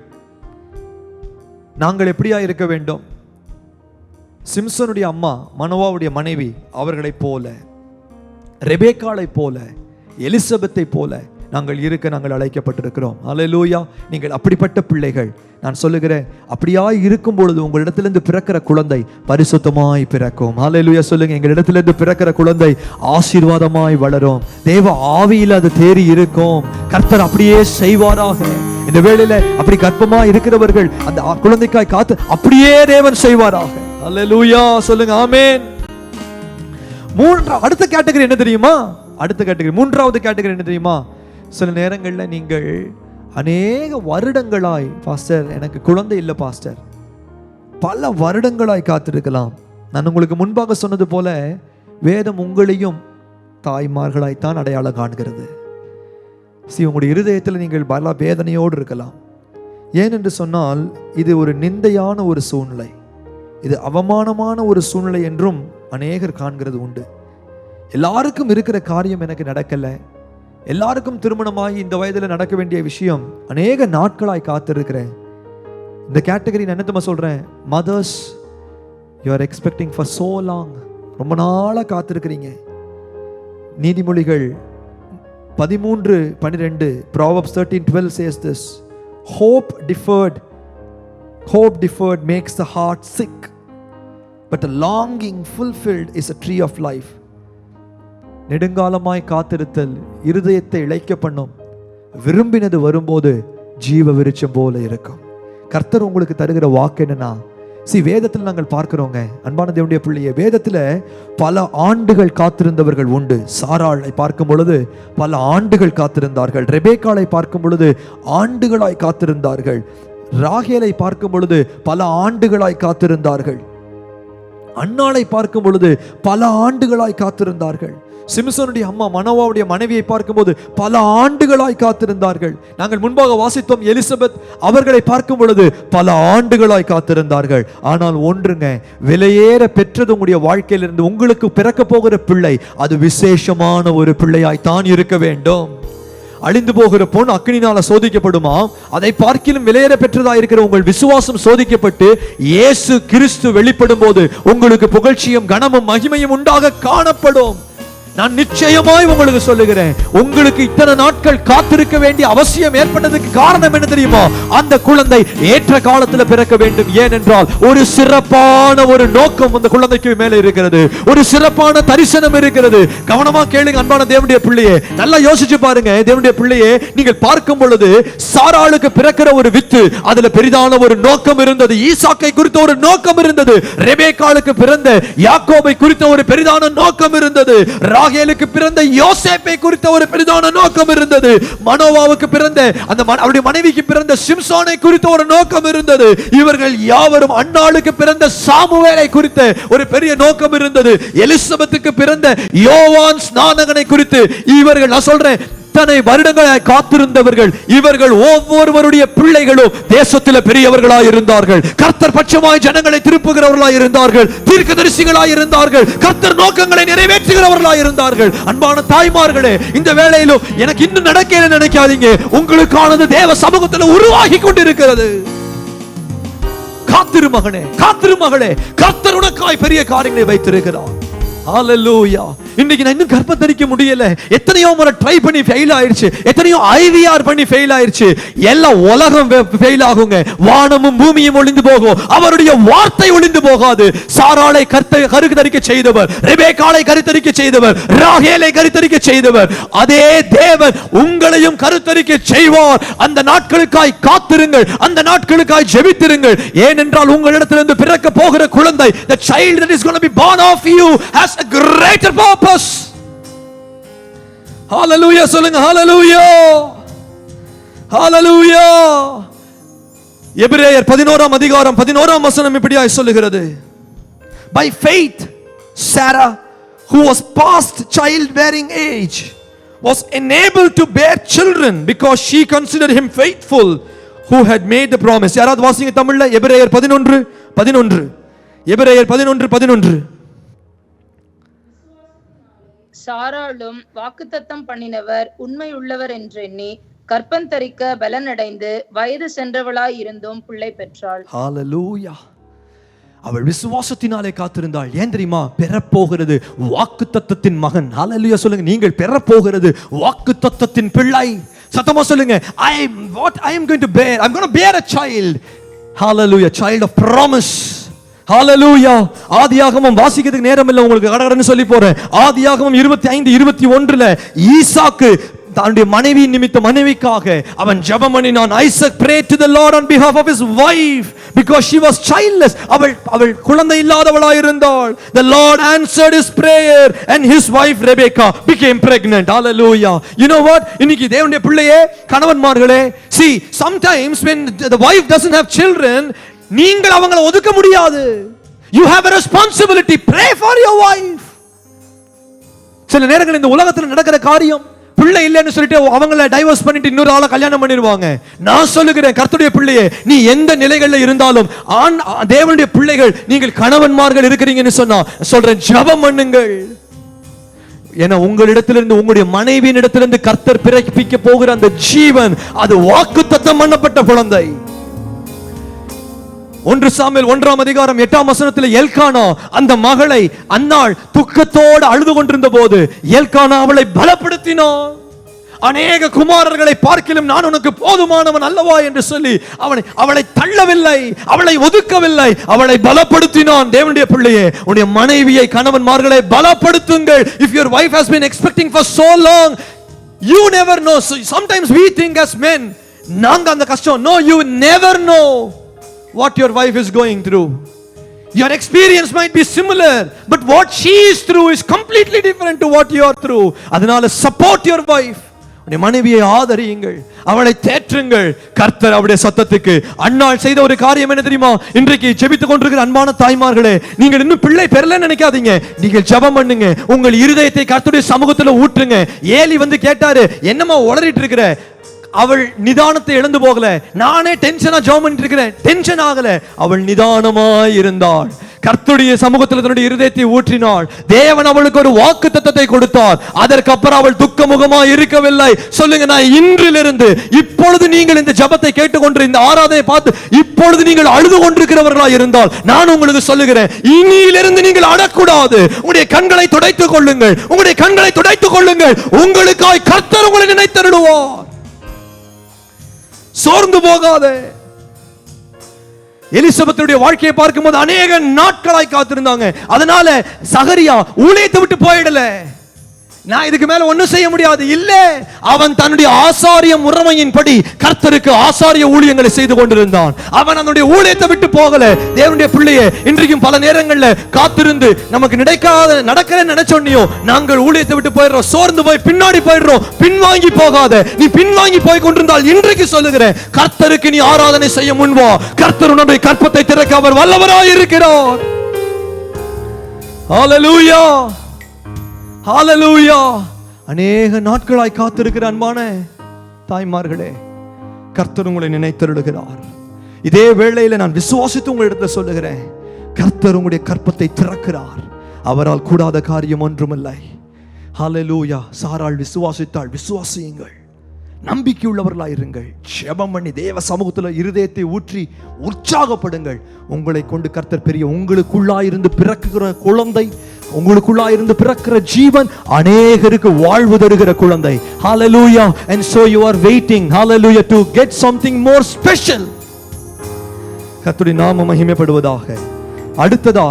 நாங்கள் எப்படியா இருக்க வேண்டும்? சிம்சனுடைய அம்மா மனோவாவுடைய மனைவி அவர்களைப் போல, ரெபேக்காளை போல, எலிசபெத்தை போல நாங்கள் இருக்க நாங்கள் அழைக்கப்பட்டிருக்கிறோம். அல்லேலூயா. நீங்கள் அப்படிப்பட்ட பிள்ளைகள். நான் சொல்லுகிறேன், அப்படியாய் இருக்கும் பொழுது உங்களிடத்திலிருந்து பிறக்கிற குழந்தை பரிசுத்தமாய் பிறக்கும். அல்லேலூயா சொல்லுங்க. எங்களிடத்திலிருந்து பிறக்கிற குழந்தை ஆசீர்வாதமாய் வளரும். தேவ ஆவியில் அது தேறி இருக்கும். கர்த்தர் அப்படியே செய்வாராக. இந்த வேளையில அப்படி கர்ப்பமாய் இருக்கிறவர்கள் அந்த குழந்தைக்காய் காத்து அப்படியே தேவன் செய்வாராக. அல்லேலூயா சொல்லுங்க, ஆமென். அடுத்த கேட்டகரி என்ன தெரியுமா? அடுத்த கேட்டகரி, 3வது கேட்டகரி என்ன தெரியுமா? சில நேரங்களில் நீங்கள் அநேக வருடங்களாய், பாஸ்டர் எனக்கு குழந்தை இல்லை பாஸ்டர், பல வருடங்களாய் காத்திருக்கலாம். நான் உங்களுக்கு முன்பாக சொன்னது போல வேதம் உங்களையும் தாய்மார்களாய்த்தான் அடையாளம் காண்கிறது. உங்களுடைய இருதயத்தில் நீங்கள் பல வேதனையோடு இருக்கலாம். ஏனென்று சொன்னால் இது ஒரு நிந்தையான ஒரு சூழ்நிலை, இது அவமானமான ஒரு சூழ்நிலை என்றும் அநேகர் காண்கிறது உண்டு. எல்லாருக்கும் இருக்கிற காரியம் எனக்கு நடக்கல, எல்லாருக்கும் திருமணமாகி இந்த வயதில் நடக்க வேண்டிய விஷயம் அநேக நாட்களாய் காத்திருக்கிறேன். இந்த கேட்டகரி நான் என்னத்தமா சொல்றேன், mothers, you are expecting for so long, ரொம்ப நாளாக காத்திருக்கிறீங்க. நீதிமொழிகள் 13:12, Proverbs 13:12 says this, hope deferred makes the heart sick, but a longing fulfilled is a tree of life. நெடுங்காலமாய் காத்திருத்தல் இருதயத்தை இளைக்க பண்ணும், விரும்பினது வரும்போது ஜீவ விருட்சம் போல இருக்கும். கர்த்தர் உங்களுக்கு தருகிற வாக்கு என்னன்னா, வேதத்தில் நாங்கள் பார்க்கிறோங்க, அன்பான தேவனுடைய பிள்ளையே, வேதத்துல பல ஆண்டுகள் காத்திருந்தவர்கள் உண்டு. சாராளை பார்க்கும் பொழுது பல ஆண்டுகள் காத்திருந்தார்கள். ரெபேக்காளை பார்க்கும் பொழுது ஆண்டுகளாய் காத்திருந்தார்கள். ராகேலை பார்க்கும் பொழுது பல ஆண்டுகளாய் காத்திருந்தார்கள். அன்னாளை பார்க்கும் பொழுது பல ஆண்டுகளாய் காத்திருந்தார்கள். சிம்சனுடைய அம்மா மனோவாவுடைய மனைவியை பார்க்கும்போது பல ஆண்டுகளாய் காத்திருந்தார்கள். நாங்கள் முன்பாக வாசித்தோம், எலிசபெத் அவர்களை பார்க்கும் பொழுது பல ஆண்டுகளாய் காத்திருந்தார்கள். ஆனால் ஒன்றுங்க, விலையேற பெற்றது உங்களுடைய வாழ்க்கையிலிருந்து உங்களுக்கு பிறக்க போகிற பிள்ளை அது விசேஷமான ஒரு பிள்ளையாய் தான் இருக்க வேண்டும். அழிந்து போகிற பொன் அக்கினினால சோதிக்கப்படுமா, அதை பார்க்கிலும் விலையேற பெற்றதா இருக்கிற உங்கள் விசுவாசம் சோதிக்கப்பட்டு இயேசு கிறிஸ்து வெளிப்படும் போது உங்களுக்கு புகழ்ச்சியும் கனமும் மகிமையும் உண்டாக காணப்படும். நான் நிச்சயமாய் உங்களுக்கு சொல்லுகிறேன், உங்களுக்கு இத்தனை நாட்கள் காத்திருக்க வேண்டிய அவசியம் ஏற்பட்டதுக்கு காரணம் என்ன தெரியுமா? அந்த குழந்தை ஏற்ற காலத்தில் பிறக்க வேண்டும். ஏனென்றால் ஒரு சிறப்பான ஒரு நோக்கம் அந்த குழந்தைக்கு மேலே இருக்கிறது, ஒரு சிறப்பான தரிசனம் இருக்கிறது. கவனமா கேளுங்க அன்பான தேவனுடைய பிள்ளையே, நல்லா யோசிச்சு பாருங்க தேவனுடைய பிள்ளையே. நீங்கள் பார்க்கும் பொழுது சாராளுக்கு பிறக்கிற ஒரு வித்து, அதுல பெரிதான ஒரு நோக்கம் இருந்தது. ஈசாக்கை குறித்த ஒரு நோக்கம் இருந்தது. ரெபேக்காளுக்கு பிறந்த யாக்கோபை குறித்த ஒரு பெரிதான நோக்கம் இருந்தது. ராகேலுக்கு பிறந்த யோசேப்பை குறித்த ஒரு பெரிதான நோக்கம் இருந்தது. மனோவாவுக்கு பிறந்த அவருடைய மனைவிக்கு பிறந்த சிம்சோனை குறித்த ஒரு நோக்கம் இருந்தது. இவர்கள் யாவரும் அன்னாளுக்கு பிறந்த சாமுவேலை குறித்த ஒரு பெரிய நோக்கம் இருந்தது. எலிசபெத்துக்கு பிறந்த யோவான் ஸ்நானகனை குறித்து இவர்கள், நான் சொல்றேன், இத்தனை வருடங்களாய் காத்திருந்தவர்கள். இவர்கள் ஒவ்வொருவருடைய பிள்ளைகளும் தேசத்தில் பெரியவர்களாய் இருந்தார்கள். கர்த்தர் பட்சமாய் ஜனங்களை திருப்புகிறவர்களாய் இருந்தார்கள். தீர்க்கதரிசிகளாய் இருந்தார்கள். கர்த்தர் நோக்கங்களை நிறைவேற்றுகிறவர்களாய் இருந்தார்கள். அன்பான தாய்மார்களே, இந்த வேளையிலும் எனக்கு இன்னும் நடக்கல நினைக்காதீங்க. உங்களுக்கானது தேவ சமூகத்தில் உருவாகி கொண்டிருக்கிறது. காத்திரு மகனே, காத்திரு மகளே, கர்த்தர் உனக்காய் பெரிய காரியங்களை வைத்திருக்கிறார். ஹalleluya. இன்னைக்கு நான் இன்னும் கர்ப்பத்தரிக்க முடியல. எத்தனையோ முறை ட்ரை பண்ணி ஃபெயில் ஆயிருச்சு. எத்தனையோ ஐவிஆர் பண்ணி ஃபெயில் ஆயிருச்சு. எல்லாம் உலகம் ஃபெயில் ஆகுங்க. வானமும் பூமியும் ஒளிந்து போகும், அவருடைய வார்த்தை ஒளிந்து போகாது. சாராளை கருத்தரிக்க செய்தவர், ரெபேக்காளை கருத்தரிக்க செய்தவர், ராகேலை கருத்தரிக்க செய்தவர் அதே தேவன் உங்களையும் கருத்தரிக்க செய்வார். அந்த நாட்களுக்காய் காத்திருங்கள், அந்த நாட்களுக்காய் ஜெபித்திருங்கள். ஏனென்றால் உங்களிடத்திலிருந்து பிறக்க போகிற குழந்தை, the child that is going to be born of you has a greater purpose. Hallelujah, சொல்லுங்க hallelujah, hallelujah. எபிரேயர் 11ஆம் அதிகாரம் 11ஆம் வசனம் இப்படியாய் சொல்லுகிறது, by faith Sarah, who was past childbearing age, was enabled to bear children because she considered him faithful who had made the promise. யாராவது வாசிங்க தமிழ்ல எபிரேயர் 11:11. எபிரேயர் 11:11. சாராளும் வாக்குத்தத்தம் பண்ணினவர் உண்மை உள்ளவர் என்றெண்ணி கற்பந்தரிக்க பலனடைந்து வயது சென்றவளாய் இருந்தும் பிள்ளை பெற்றாள். ஹalleluya. அவள் விசுவாசத்தினாலே காத்திருந்தாள். ஏன் தெரியுமா? பெறப்போகிறது வாக்குத்தத்தத்தின் மகன். ஹalleluya சொல்லுங்க. நீங்கள் பெறப்போகிறது வாக்குத்தத்தத்தின் பிள்ளை. சத்தமா சொல்லுங்க, I am going to bear, I'm going to bear a child. Hallelujah, child of promise. Hallelujah. ஆதியாகமம் வாசிக்கிறதுக்கு நேரம் இல்லை உங்களுக்கு, கடகடன்னு சொல்லி போறேன். ஆதியாகமம் 25:21 ஈசாக்கு தன்னுடைய மனைவி நிமித்த மனைவிக்காக அவன் ஜெபம் பண்ணினான். Isaac prayed to the Lord on behalf of his wife because she was childless. அவள் குழந்தை இல்லாதவளாய் இருந்தாள். The Lord answered his prayer and his wife Rebecca became pregnant. Hallelujah. You know what? இன்னைக்கு தேவனுடைய பிள்ளையே, கணவன்மார்களே, see, sometimes when the wife doesn't have children, நீங்கள் அவங்களை ஒதுக்க முடியாது. You have a responsibility. Pray for your wife. சில நேரங்கள் இந்த உலகத்தில் நடக்கிற காரியம், பிள்ளை இல்லைன்னு சொல்லிட்டு அவங்கள டைவர்ஸ் பண்ணிட்டு இன்னொரு ஆளை கல்யாணம் பண்ணிடுவாங்க. நான் சொல்லுகிறேன், கர்த்தருடைய பிள்ளையே, நீ எந்த நிலைகளில் இருந்தாலும் தேவனுடைய பிள்ளைகள் நீங்கள் கணவன்மார்கள் இருக்கிறீங்கன்னு சொன்னா சொல்றேன், ஜெபம் பண்ணுங்கள். ஏன்னா உங்களிடத்திலிருந்து, உங்களுடைய மனைவியின் இடத்திலிருந்து கர்த்தர் பிறப்பிக்க போகிற அந்த ஜீவன், அது வாக்குத்தத்தம் பண்ணப்பட்ட குழந்தை. 1 சாமுவேல் 1ஆம் அதிகாரம் 8ஆம் வசனத்தில் எல்கானா அந்த மகளை அன்னாள் துக்கத்தோடு அழுது கொண்டிருந்த போது எல்கானா அவளை பலப்படுத்தினான். அநேக குமாரர்களை பார்க்கிலும் நான் உனக்கு போதுமானவன் அல்லவா என்று சொல்லி அவளை தள்ளவில்லை, அவளை ஒதுக்கவில்லை, அவளை பலப்படுத்தினான். தேவனுடைய பிள்ளையே, உன்னுடைய மனைவியை, கணவன்மார்களை பலப்படுத்துங்கள். If your wife has been expecting for so long, you never know. So sometimes we think as men, நாங்க அந்த கஷ்டம். No, you never know what your wife is going through. Your experience might be similar, but what she is through is completely different to what you are through. அதனால support your wife. உன்னுடைய மனைவியை ஆதரியுங்கள், அவளை தேற்றுங்கள். கர்த்தர் அவருடைய சத்தத்துக்கு அன்னாள் செய்த ஒரு காரியம் என்ன தெரியுமா? இன்றைக்கு ஜெபித்துக் கொண்டிருக்கிற அன்பான தாய்மார்களே, நீங்கள் இன்னும் பிள்ளை பெறலன்னு நினைக்காதீங்க. நீங்கள் ஜெபம் பண்ணுங்க, உங்கள் இருதயத்தை கர்த்தருடைய சமூகத்தில் ஊற்றுங்க. ஏலி வந்து கேட்டாரு, என்னமா உளறிட்டு இருக்கிற? அவள் நிதானத்தை இழந்து போகல. நானே டென்ஷனா ஜெபம் பண்ணிட்டு இருக்கிறேன், டென்ஷன் ஆகல. அவள் நிதானமாய் இருந்தாள். கர்த்தருடைய சமூகத்தில் தன்னுடைய இருதயத்தை ஊற்றினாள். தேவன் அவளுக்கு ஒரு வாக்குத்தத்தத்தை கொடுத்தார். அதற்கப்புறம் அவள் துக்கமுகமாய் இருக்கவில்லை. சொல்லுங்க, நான் இன்றிலிருந்து இப்பொழுது நீங்கள் இந்த ஜெபத்தை கேட்டுக்கொண்டு இந்த ஆராதனை பார்த்து இப்பொழுது நீங்கள் அழுது கொண்டிருக்கிறவர்களாய் இருந்தால் நான் உங்களுக்கு சொல்லுகிறேன், இனியிலிருந்து நீங்கள் அழக்கூடாது. உங்களுடைய கண்களை துடைத்துக் கொள்ளுங்கள், உங்களுடைய கண்களை துடைத்துக் கொள்ளுங்கள். உங்களுக்காய் கர்த்தர் உங்களை நினைத்தருளுவார். சோர்ந்து போகாதே. எலிசபெத்துடைய வாழ்க்கையை பார்க்கும்போது அநேக நாட்களாய் காத்திருந்தாங்க. அதனால சகரியா ஊழியத்தை விட்டு போயிடல. நான் இதுக்கு மேல ஒண்ணும் செய்ய முடியாது. இல்ல, அவன் தன்னுடைய ஆசாரிய முறைமையின்படி கர்த்தருக்கு ஆசாரிய ஊழியங்களை செய்து கொண்டிருந்தான். அவன் அவனுடைய ஊழியத்தை விட்டு போகல. தேவனுடைய பிள்ளையே, இன்றைக்கும் பல நேரங்கள்ல காத்திருந்து நமக்கு நடக்கிறேன்னு நினைச்சோன்னியோ நாங்கள் ஊழியத்தை விட்டு போயிடுறோம், சோர்ந்து போய் பின்னாடி போயிடுறோம். பின்வாங்கி போகாத. நீ பின்வாங்கி போய் கொண்டிருந்தால் இன்றைக்கு சொல்லுகிறேன், கர்த்தருக்கு நீ ஆராதனை செய்ய முன்வா. கர்த்தர் உன்னுடைய கற்பத்தை திறக்க அவர் வல்லவராய் இருக்கிறார். ஹalleluya, ஹalleluya. அநேக நாட்களாய் காத்திருக்கிற அன்பான தாய்மார்களே, கர்த்தர் உங்களை நினைத்தருளுகிறார். இதே வேளையில நான் விசுவாசித்து உங்களிடத்தில் சொல்லுகிறேன், கர்த்தர் உங்களுடைய கற்பத்தை திறக்கிறார். அவரால் கூடாத காரியம் ஒன்றுமில்லை. ஹalleluya. சாராள் விசுவாசித்தாள். விசுவாசியுங்கள், நம்பிக்கையுள்ளவர்களாயிருங்கள், ஜெபம் பண்ணி தேவ சமூகத்தில் இருதயத்தை ஊற்றி உற்சாகப்படுங்கள். உங்களை கொண்டு கர்த்தர் பெரிய, உங்களுக்குள்ளாயிருந்து பிறக்குகிற குழந்தை, உங்களுக்குள்ளாயிருந்து பிறக்கிற ஜீவன் அநேகருக்கு வாழ்வு தருகிற குழந்தை. Hallelujah. And so you are waiting, hallelujah, to get something more special. கர்த்தருடைய நாமம் மகிமைப்படுவதாக. அடுத்ததா,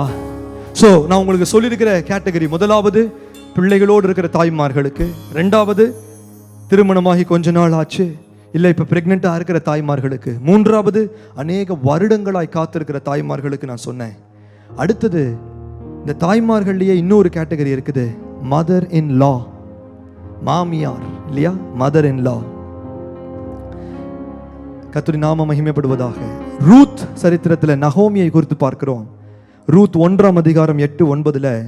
சோ நான் உங்களுக்கு சொல்லியிருக்கிற கேட்டகரி, முதலாவது பிள்ளைகளோடு இருக்கிற தாய்மார்களுக்கு, இரண்டாவது திருமணமாகி கொஞ்ச நாள் ஆச்சு இல்லை இப்போ பிரெக்னெண்ட்டாக இருக்கிற தாய்மார்களுக்கு, மூன்றாவது அநேக வருடங்களாய் காத்திருக்கிற தாய்மார்களுக்கு நான் சொன்னேன். அடுத்தது இந்த தாய்மார்கள்லேயே இன்னொரு கேட்டகரி இருக்குது, மதர் இன் லா, மாமியார் இல்லையா, மதர் இன் லா. கர்த்தருடைய நாமம் மகிமைப்படுவதாக. ரூத் சரித்திரத்தில் நகோமியை குறித்து பார்க்கிறோம். ரூத் 1:8-9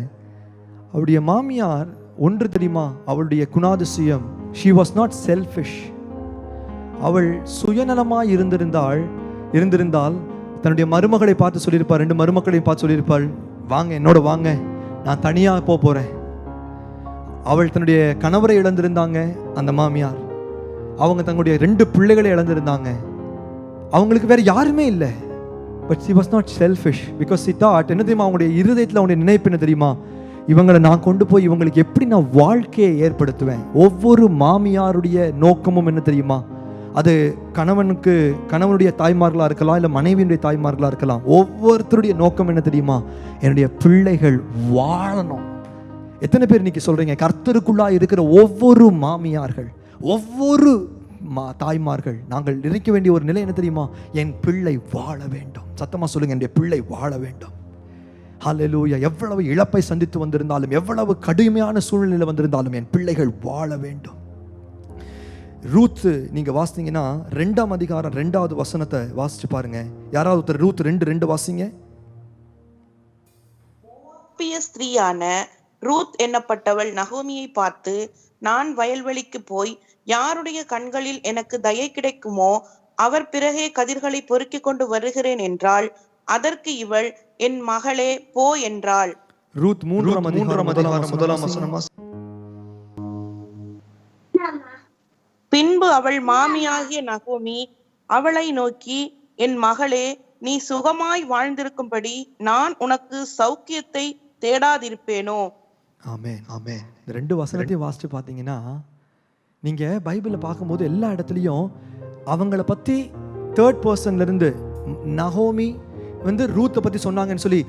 அவருடைய மாமியார் ஒன்று தெரியுமா, அவளுடைய குணாதிசயம், she was not selfish. அவள் சுயநலமாய் இருந்திருந்தால் தன்னுடைய மருமகளை பார்த்து சொல்லியிருப்பாள், 2 மருமக்களையும் பார்த்து சொல்லியிருப்பாள், வாங்க என்னோட வாங்க, நான் தனியாக போறேன். அவள் தன்னுடைய கணவரை இழந்திருந்தாங்க அந்த மாமியார். அவங்க தங்களுடைய 2 பிள்ளைகளை இழந்திருந்தாங்க. அவங்களுக்கு வேற யாருமே இல்லை. But she was not selfish because she thought, என்ன தெரியுமா அவங்களுடைய இருதயத்தில் அவங்களுடைய நினைப்பு என்ன தெரியுமா, இவங்களை நான் கொண்டு போய் இவங்களுக்கு எப்படி நான் வாழ்க்கையை ஏற்படுத்துவேன். ஒவ்வொரு மாமியாருடைய நோக்கமும் என்ன தெரியுமா, அது கணவனுடைய தாய்மார்களாக இருக்கலாம், இல்லை மனைவியுடைய தாய்மார்களாக இருக்கலாம். ஒவ்வொருத்தருடைய நோக்கம் என்ன தெரியுமா, என்னுடைய பிள்ளைகள் வாழணும். எத்தனை பேர் இன்னைக்கு சொல்றீங்க, கர்த்தருக்குள்ளா இருக்கிற ஒவ்வொரு மாமியார்கள், ஒவ்வொரு தாய்மார்கள், நாங்கள் நினைக்க வேண்டிய ஒரு நிலை என்ன தெரியுமா, என் பிள்ளை வாழ வேண்டும். சத்தமா சொல்லுங்க, என்னுடைய பிள்ளை வாழ வேண்டும். ஹல்லேலூயா. எவ்வளவு இழப்பை சந்தித்து வந்திருந்தாலும், எவ்வளவு கடுமையான சூழ்நிலையில் வந்திருந்தாலும் என் பிள்ளைகள் வாழ வேண்டும். ரூத் நீங்க வாசித்தீங்கன்னா 2ஆம் அதிகாரம் 2வது வசனத்தை வாசிச்சு பாருங்க. யாராவது ஒருத்தர் ரூத் 2:2 வாசிங்க. ஸ்திரீயான ரூத் என்னப்பட்டவள் நகோமியை பார்த்து, நான் வயல்வெளிக்கு போய் யாருடைய கண்களில் எனக்கு தயை கிடைக்குமோ அவர் பிறகே கதிர்களை பொறுக்கிக் கொண்டு வருகிறேன் என்றாள். அதற்கு இவள், என் மகளே போ என்றாள். ரூத் 3ஆம் அதிகாரம் 1ஆம் வசனம். பின்பு அவள் மாமியாகிய நகோமி அவளை நோக்கி, என் மகளே, நீ சுகமாய் வாழ்ந்திருக்கும்படி நான் உனக்கு சௌக்கியத்தை தேடாதிருப்பேனோ. ஆமென், ஆமென். இந்த 2 வசனத்தையும் வாசிச்சு பார்த்தீங்கன்னா, நீங்க பைபிளை பார்க்கும்போது எல்லா இடத்துலையும் அவங்கள பத்தி 3rd பர்சன்ல இருந்து நகோமி ரூத்தை பத்தி சொன்னாங்கன்னு சொல்லி,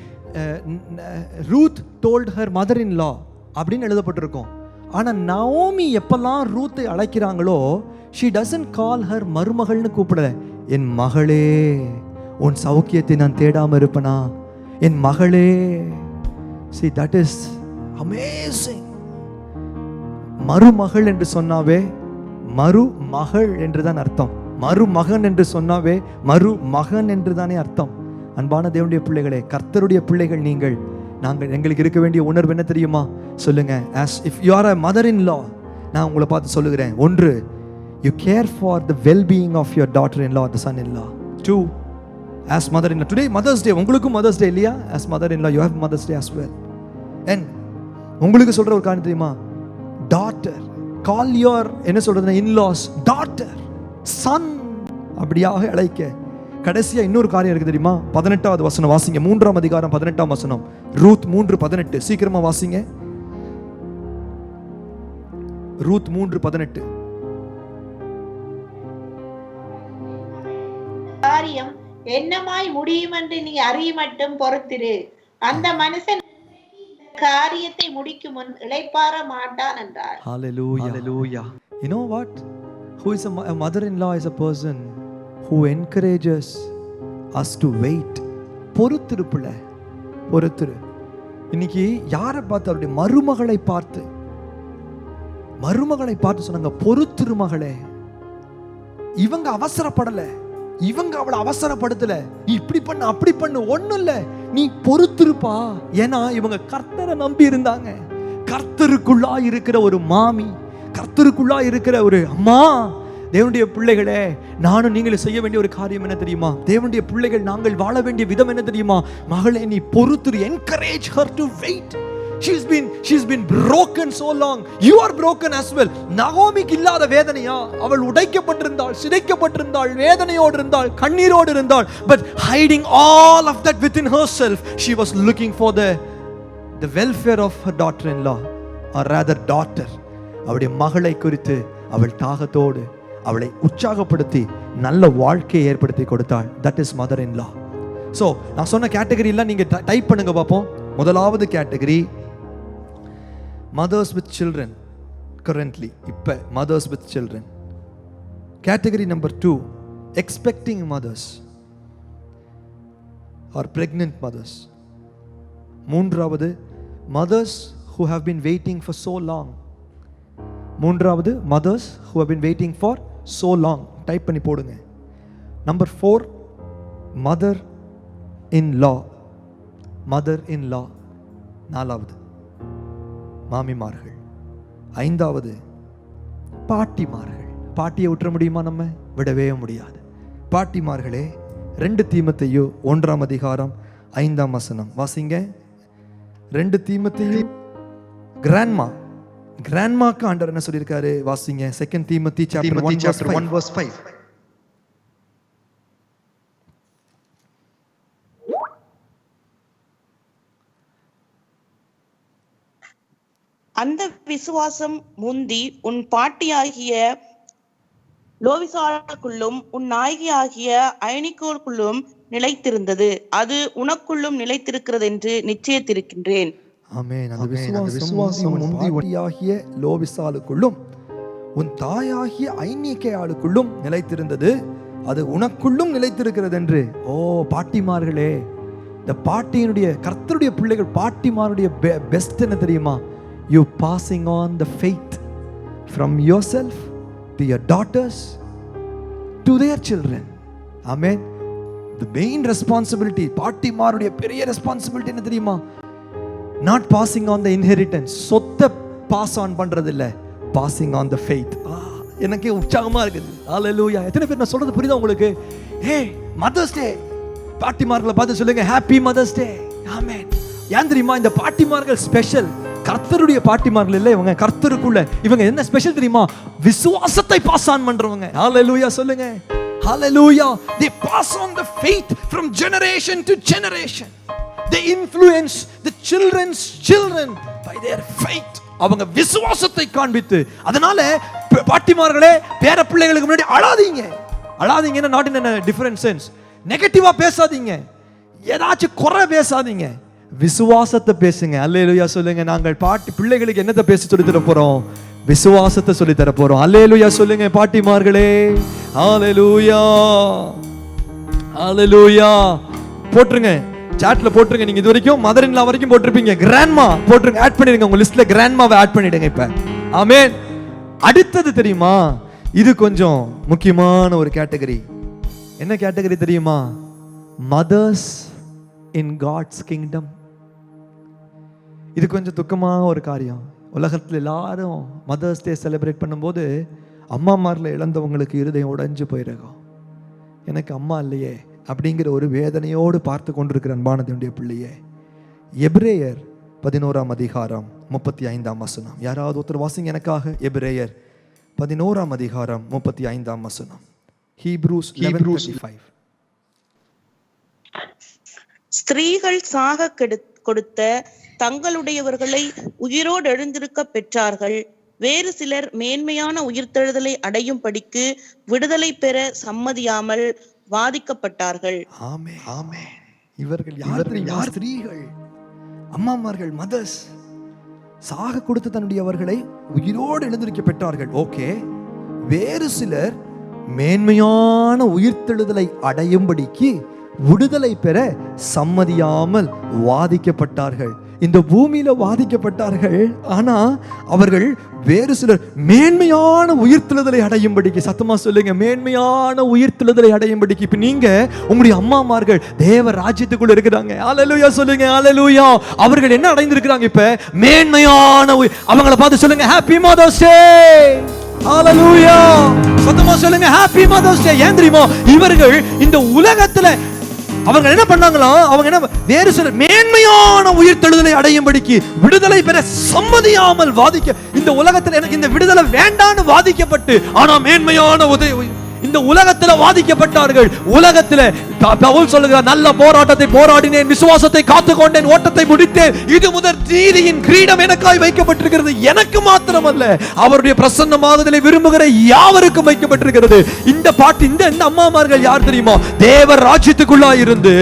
Ruth told her mother in law அப்படின்னு எழுதப்பட்டிருக்கும். ஆனா நவோமி எப்பெல்லாம் ரூத்தை அழைக்கிறாங்களோ, she doesn't call her மருமகள்னு கூப்பிடல, என் மகளே, உன் சௌக்கியத்தை நான் தேடாம இருப்பனா, என் மகளே. see, that is amazing. மருமகள் என்று சொன்னாவே மருமகள் என்றுதான் அர்த்தம். மருமகன் என்று சொன்னாவே மருமகன் என்றுதானே அர்த்தம். அன்பான தேவனுடைய பிள்ளைகளே, கர்த்தருடைய பிள்ளைகள் நீங்கள், எங்களுக்கு இருக்க வேண்டிய உணர்வு என்ன தெரியுமா சொல்லுங்க. as if you are a mother in law, நான் உங்களை பார்த்து சொல்லுகிறேன், 1, you care for the well being of your daughter in law, the son in law. 2, as mother in law, today Mother's Day, உங்களுக்கும் Mother's Day இல்லையா? as mother in law you have Mother's Day as well. and உங்களுக்கு சொல்ற ஒரு காரணம் தெரியுமா, daughter, call your என்ன சொல்றதுன்னா in-laws daughter, son அப்படியாக அழைக்க. கடைசியா இன்னொரு காரியம் இருக்கு தெரியுமா, 18வது வசனம் வாசிங்க. 3ஆம் அதிகாரம் 18ஆம் வசனம். ரூத் 3:18 சீக்கிரமா வாசிங்க. ரூத் 3:18. காரியம் என்னமாய் முடியும் என்று நீ அறிய மட்டும் பொறுத்திரு. அந்த மனுஷன் காரியத்தை முடிக்கும் முன் இளைப்பாற மாட்டான் என்றார். Hallelujah. Hallelujah. You know what? Who is a mother-in-law is a person who encourages us to wait. பொறுத்திருப்புல பொறுத்திரு. இன்னைக்கு யாரை பார்த்து? அவருடைய மருமகளை பார்த்து சொன்னாங்க, பொறுத்திரு மகளே. இவங்க அவசரப்படல, இவங்க அவளை அவசரப்படுத்தல, நீ இப்படி பண்ணு அப்படி பண்ணு, ஒண்ணும் இல்ல, நீ பொறுத்திருப்பா. ஏன்னா இவங்க கர்த்தரை நம்பி இருந்தாங்க. கர்த்தருக்குள்ளா இருக்கிற ஒரு மாமி, கர்த்தருக்குள்ளா இருக்கிற ஒரு அம்மா. தேவனுடைய பிள்ளைகளே, நானும் நீங்களும் செய்ய வேண்டிய ஒரு காரியம் என்ன தெரியுமா? தேவனுடைய பிள்ளைகள் நாங்கள் வாழ வேண்டிய விதம் என்ன தெரியுமா? மகளே, நீ பொறுத்திரு. encourage her to wait. she's been broken so long. You are broken as well. நகோமிக்கு இல்லாத வேதனையா? அவள் உடைக்கப்பட்டிருந்தாள், சிதைக்கப்பட்டிருந்தாள், வேதனையோடு இருந்தாள், கண்ணீரோடு இருந்தாள். But hiding all of that within herself, she was looking for the welfare of her daughter-in-law, or rather daughter. அவளுடைய மகளை குறித்து அவள் தாகத்தோடு அவளை உற்சாகப்படுத்தி நல்ல வாழ்க்கையை ஏற்படுத்தி கொடுத்தாள். That is mother-in-law. So நான் சொன்ன கேட்டகரி எல்லாம் நீங்க டைப் பண்ணுங்க பார்ப்போம். முதலாவது category mothers with children. Currently இப்ப mothers with children. Category number 2, expecting mothers or pregnant mothers. மூன்றாவது, mothers who have been waiting for so long. மூன்றாவது, mothers who have been waiting for so long. Type பண்ணி போடுங்க. Number 4, mother in law. நாலாவது, மாமிமார்கள். ஐந்தாவது, பாட்டிமார்கள். பாட்டியை விட்டுற முடியுமா? நம்ம விடவே முடியாது. பாட்டிமார்களே, 2 தீமோத்தேயு 1ஆம் அதிகாரம் 5ஆம் வசனம் வாசிங்க. 2 தீமோத்தேயு கிராண்ட்மாக்கு ஆண்டவர் என்ன சொல்லியிருக்காரு? வாசிங்க. 2 தீமோத்தேயு chapter 1 verse 5. அந்த விசுவாசம் முந்தி உன் பாட்டியாகிய லோவிசாளுக்குள்ளும் உன் நாயகியாகிய ஐனிகோளுக்குள்ளும் நிலைத்திருந்தது. அது உனக்குள்ளும் நிலைத்திருக்கிறது என்று நிச்சயித்திருக்கின்றேன். ஆமென். அந்த விசுவாசம் முந்தி உன்னியாகிய லோவிசாளுக்குள்ளும் உன் தாயாகிய ஐனிகேயாளுக்குள்ளும் நிலைத்திருந்தது, அது உனக்குள்ளும் நிலைத்திருக்கிறது என்று. ஓ பாட்டிமார்களே, இந்த பாட்டியினுடைய கர்த்தருடைய பிள்ளைகள், பாட்டிமாருடைய பெஸ்ட் என்ன தெரியுமா? You passing on the faith from yourself to your daughters to their children. Amen. The main responsibility, பாட்டிமாருடைய பெரிய ரெஸ்பான்சிபிலிட்டி என்ன தெரியுமா? Not passing on the inheritance, சொத்தை பாஸ் ஆன் பண்றது இல்ல, passing on the faith. எனக்கு உற்சாகமா இருக்குது. ஹalleluya. எத்தனை பேர் நான் சொல்றது புரியுதா உங்களுக்கு? ஹே, மதர்ஸ் டே. பாட்டிமார்களை பார்த்து சொல்லுங்க, ஹாப்பி மதர்ஸ் டே. ஆமென். ஏன் தெரியுமா? இந்த பாட்டிமார்கள் ஸ்பெஷல். கர்த்தருடைய பாட்டிமார்கள் இல்ல இவங்க, கர்த்தருக்குள்ள இவங்க என்ன ஸ்பெஷல் தெரியுமா? விசுவாசத்தை பாஸ் ஆன் பண்றவங்க. ஹalleluya சொல்லுங்க. Hallelujah. They pass on the faith from generation to generation. They influence the children's children by their faith. அவங்க விசுவாசத்தை காண்பித்து. அதனால பாட்டிமார்களே, பேர பிள்ளைகளுக்கு முன்னாடி அழாதீங்கன்னா not in a different sense. நெகட்டிவா பேசாதீங்க, ஏதாச்சும் குறை பேசாதீங்க, விசுவாசத்தை பேசுங்க. அல்லேலூயா சொல்லுங்க. நாங்கள் பாட்டி பிள்ளைகளுக்கு என்னத்தை பேச சொல்லி தர போறோம்? விசுவாசத்தை சொல்லி தர போறோம். அல்லேலூயா சொல்லுங்க பாட்டிமார்களே. ஹalleluya, ஹalleluya. போட்டுருங்க, சாட்ல போட்டுருங்க. நீங்க இது வரைக்கும் மதர் இன் லா வரைக்கும் போட்டிருப்பீங்க. கிராண்ட்மா போட்டுருங்க, ஆட் பண்ணிடுங்க. உங்க லிஸ்ட்ல கிராண்ட்மாவை ஆட் பண்ணிடுங்க இப்ப. ஆமென். அடுத்தது தெரியுமா? இது கொஞ்சம் முக்கியமான ஒரு கேட்டகரி. என்ன கேட்டகரி தெரியுமா? Mothers in God's kingdom. இது கொஞ்சம் துக்கமான ஒரு காரியம். உலகத்தில் எல்லாரும் மதர்ஸ் டே செலிப்ரேட் பண்ணும்போது அம்மாமார்ல இழந்தவங்களுக்கு இருதயம் உடைஞ்சு போயிருக்கும். எனக்கு அம்மா இல்லையே அப்படிங்கிற ஒரு வேதனையோடு பார்த்து கொண்டிருக்கிற அன்பான தேவனுடைய பிள்ளையே, எபிரேயர் 11ஆம் அதிகாரம் 35ஆம் வசனம். யாராவது ஒருத்தர் வாசிங்க எனக்காக. எபிரேயர் 11ஆம் அதிகாரம் 35ஆம் வசனம். Hebrews 11:35. ஸ்திரீகள் சாக கொடுத்த தங்களுடையவர்களை உயிரோடு எழுந்திருக்க பெற்றார்கள். வேறு சிலர் மேன்மையான உயிர்த்தெழுதலை அடையும் படிக்கு விடுதலை பெற சம்மதியாமல் வாதிக்கப்பட்டார்கள். ஆமென், ஆமென். இவர்கள் யார்? ஸ்திரீகள். அம்மாமார்கள், மதர்ஸ் சாக கொடுத்து தன்னுடையவர்களை உயிரோடு எழுந்திருக்க பெற்றார்கள். ஓகே, வேறு சிலர் மேன்மையான உயிர்த்தெழுதலை அடையும்படிக்கு விடுதலை பெற சம்மதியாமல் வாதிக்கப்பட்டார்கள். இந்த பூமியில வாதிக்கப்பட்டார்கள். ஆனா அவர்கள் வேறு சிலர் மேன்மையான உயிர்த்தெழுதலை அடையும்படிக்கு, சத்தமா சொல்லுங்க, மேன்மையான உயிர்த்தெழுதலை அடையும்படிக்கு. இப்ப நீங்க உங்களுடைய அம்மாமார்கள் தேவ ராஜ்யத்துக்குள்ள இருக்கிறாங்க. ஹல்லேலூயா சொல்லுங்க, ஹல்லேலூயா. அவர்கள் என்ன அடைந்திருக்கிறாங்க? இப்ப மேன்மையான அவங்களை பார்த்து சொல்லுங்க, ஹாப்பி மதர்ஸ் டே. ஹல்லேலூயா. சத்தமா சொல்லுங்க, ஹாப்பி மதர்ஸ் டே. ஏன் தெரியுமா? இவர்கள் இந்த உலகத்துல அவங்க என்ன பண்ணாங்களாம்? அவங்க என்ன வேறு சில மேன்மையான உயிர்த்தெழுதலை அடையும்படிக்கு விடுதலை பெற சம்மதியாமல் வாதிக்க, இந்த உலகத்துல எனக்கு இந்த விடுதலை வேண்டான்னு வாதிக்கப்பட்டு, ஆனா மேன்மையான இந்த உலகத்துல வாதிக்கப்பட்டார்கள். உலகத்துல பவுல் சொல்லுகிறார், நல்ல போராட்டத்தை போராடினேன், விசுவாசத்தை காத்துக்கொண்டேன், ஓட்டத்தை முடித்தேன், இது முதல் நீதியின் கிரீடம் எனக்காய் வைக்கப்பட்டிருக்கிறது. எனக்கு மாத்திரமல்ல, அவருடைய பிரசன்னமாகுதலை விரும்புகிற யாவருக்கும் வைக்கப்பட்டிருக்கிறது. இந்த பாட்டு, இந்த அம்மாமார்கள் யார் தெரியுமா? தேவர் ராஜ்யத்துக்குள்ளாய் இருந்து,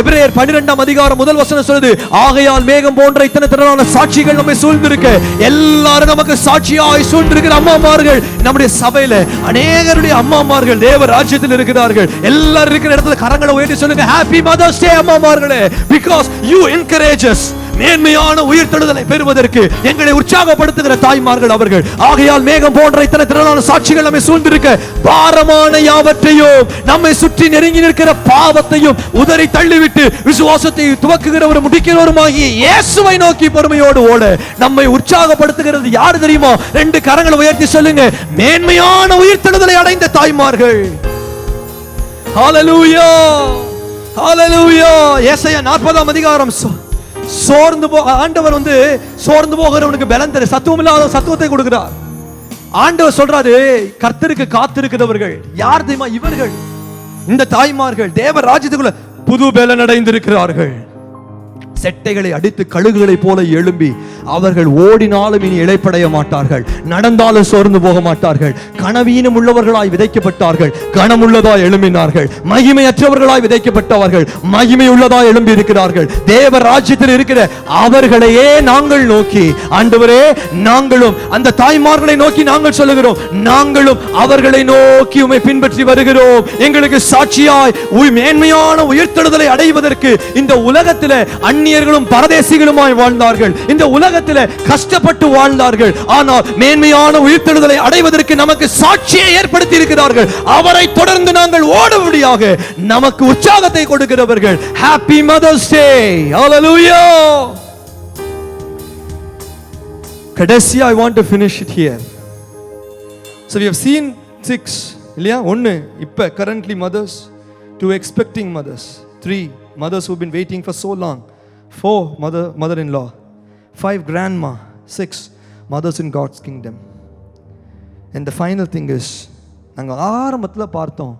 எபிரேயர் 12ஆம் அதிகாரம் முதல் வசனம் சொல்லுது, ஆகையால் மேகம் போன்ற இத்தனை திரளான சாட்சிகள் நம்மை சூழ்ந்திருக்க, எல்லாரும் நமக்கு சாட்சியாய் சூழ்ந்திருக்கிற அம்மாமார்கள் நம்முடைய சபையில அநேகருடைய அம்மாமார்கள் தேவ ராஜ்யத்தில் இருக்கிறார்கள். எல்லாரும் இருக்கிற இடத்துல கரங்களை உயர்த்தி சொல்லுங்க, ஹாப்பி மதர்ஸ் டே அம்மாமார்களே. because you encourage us மேன்மையான உயிர்த்தெழுதலை பெறுவதற்கு எங்களை உற்சாகப்படுத்துகிற தாய்மார்கள் அவர்கள். ஆகையால் மேகம் போன்ற இத்தனை திரளான சாட்சிகள் நம்மை சூழ்ந்திருக்க, பாரமான யாவற்றையும் நம்மை சுற்றி நெருங்கி நிற்கிற பாவத்தையும் உதறி தள்ளிவிட்டு விசுவாசத்தை துவக்குகிறவரும் முடிக்கிறவருமாகிய இயேசுவை நோக்கி பொறுமையோடு ஓட நம்மை உற்சாகப்படுத்துகிறது யார் தெரியுமா? 2 கரங்களை உயர்த்தி சொல்லுங்க, மேன்மையான உயிர்த்தெழுதலை அடைந்த தாய்மார்கள். ஹல்லேலூயா, ஹல்லேலூயா. ஏசாயா 40ஆம் அதிகாரம், சோர்ந்து ஆண்டவர் சோர்ந்து போகிறவனுக்கு பலன் தர சத்துவம் இல்லாத சத்துவத்தை கொடுக்கிறார். ஆண்டவர் சொல்றாரு, கர்த்தருக்கு காத்திருக்கிறவர்கள் யார் தெரியுமா? இவர்கள், இந்த தாய்மார்கள் தேவ ராஜ்யத்துக்குள்ள புது பலன் அடைந்திருக்கிறார்கள். செட்டைகளை அடித்து கழுகுகளை போல எழும்பி அவர்கள் ஓடினாலும் இனி இளைப்படைய மாட்டார்கள், நடந்தாலும் சோர்ந்து போக மாட்டார்கள். கனவீனம் உள்ளவர்களாய் விதைக்கப்பட்டார்கள், கனமுள்ளதாய் எழும்பினார்கள். மகிமையற்றவர்களாய் விதைக்கப்பட்டவர்கள் மகிமை உள்ளதாய் எழும்பி இருக்கிறார்கள். தேவ ராஜ்யத்தில் இருக்கிற அவர்களையே நாங்கள் நோக்கி, ஆண்டவரே, நாங்களும் அந்த தாய்மார்களை நோக்கி நாங்கள் சொல்லுகிறோம், நாங்களும் அவர்களை நோக்கி உம்மை பின்பற்றி வருகிறோம். எங்களுக்கு சாட்சியாய் மேன்மையான உயிர்த்தெழுதலை அடைவதற்கு இந்த உலகத்தில் அந்நியர்களும் பரதேசிகளுமாய் வாழ்ந்தார்கள், இந்த உலகத்தில் கஷ்டப்பட்டு வாழ்ந்தார்கள். ஆனால் மேன்மையான உயிர்த்தெழுதலை அடைவதற்கு நமக்கு சாட்சியை ஏற்படுத்தி இருக்கிறார்கள். அவரை தொடர்ந்து நாங்கள் ஓடும்படியாக நமக்கு உற்சாகத்தை கொடுக்கிறவர்கள். ஹாப்பி மதர்ஸ் டே. ஹல்லேலூயா. கடைசியா I want to finish it here. So we have seen 6 இல்லையா? 1 இப்ப currently mothers, 2 expecting mothers, 3 mothers who've been waiting for so long, 4 mother-in-law, 5 grandma, 6 mothers in God's kingdom. And the final thing is, நாங்க ஆரம்பத்துல பார்த்தோம்,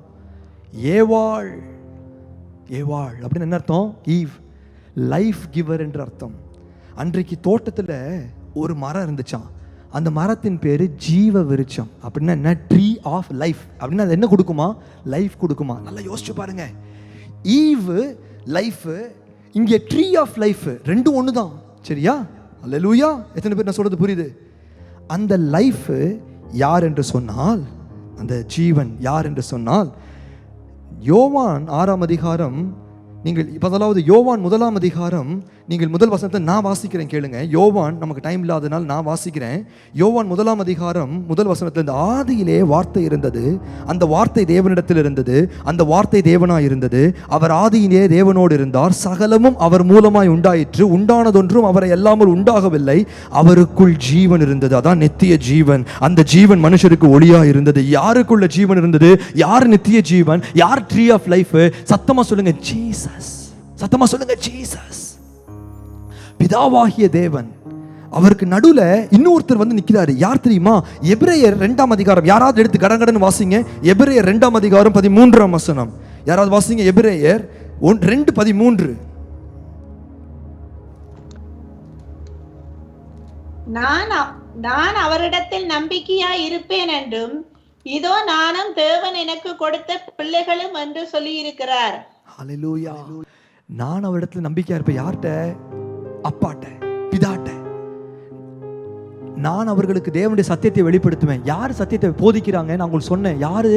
ஏவாள். ஏவாள் அப்படின்னு என்ன அர்த்தம்? ஈவ், லைஃப் கிவர் என்ற அர்த்தம். அன்றைக்கு தோட்டத்துல ஒரு மரம் இருந்துச்சாம், அந்த மரத்தின் பேரு ஜீவ விருட்சம். அப்படின்னா என்ன? Tree of life. அப்படின்னா அது என்ன கொடுக்குமா? லைஃப் கொடுக்குமா? நல்லா யோசிச்சு பாருங்க. ஈவ் லைஃப், இங்கே ட்ரீ ஆஃப் லைஃப், ரெண்டும் ஒன்று தான். சரியா? அல்லேலூயா. எத்தனை பேர் நான் சொல்றது புரியுது? அந்த லைஃப் யார் என்று சொன்னால், அந்த ஜீவன் யார் என்று சொன்னால், யோவான் 6ஆம் அதிகாரம், நீங்கள் முதலாவது யோவான் 1ஆம் அதிகாரம், நீங்கள் முதல் வசனத்தை நான் வாசிக்கிறேன் கேளுங்க. யோவான், நமக்கு டைம் இல்லாதனால் நான் வாசிக்கிறேன். யோவான் 1ஆம் அதிகாரம் முதல் வசனத்தில், ஆதியிலே வார்த்தை இருந்தது, அந்த வார்த்தை தேவனிடத்தில் இருந்தது, அந்த வார்த்தை தேவனாய் இருந்தது, அவர் ஆதியிலே தேவனோடு இருந்தார், சகலமும் அவர் மூலமாய் உண்டாயிற்று, உண்டானதொன்றும் அவரை எல்லாமல் உண்டாகவில்லை, அவருக்குள் ஜீவன் இருந்தது, அதான் நித்திய ஜீவன், அந்த ஜீவன் மனுஷருக்கு ஒளியாய் இருந்தது. யாருக்குள்ள ஜீவன் இருந்தது? யார் நித்திய ஜீவன்? யார் ட்ரீ ஆஃப் லைஃப்? சத்தமா சொல்லுங்க, ஜீசஸ். சத்தமா சொல்லுங்க, ஜீசஸ். பிதாவாகிய தேவன், அவருக்கு நடுவுல இன்னொருத்தர் நிக்கிறாரு. யார் தெரியுமா? எபிரேயர் 2ஆம் அதிகாரம், யாராவது எடுத்து கடகடன்னு வாசிங்க. எபிரேயர் 2ஆம் அதிகாரம் 13ஆம் வசனம், யாராவது வாசிங்க. எபிரேயர் 2:13. நான் அவரிடத்தில் நம்பிக்கையாய் இருப்பேன் என்றும், இதோ நானும் தேவன் எனக்கு கொடுத்த பிள்ளைகளும் என்று சொல்லி இருக்கிறார். ஹல்லேலூயா. நான் அவரிடத்தில் நம்பிக்கையா இருப்பேன். யார்கிட்ட? அப்பாட்ட, பிதாட்ட. நான் அவர்களுக்கு தேவனுடைய சத்தியத்தை வெளிப்படுத்துவேன். யார் சத்தியத்தை போதிக்கிறாங்க? நான் உங்களுக்கு சொன்னேன். யாரு?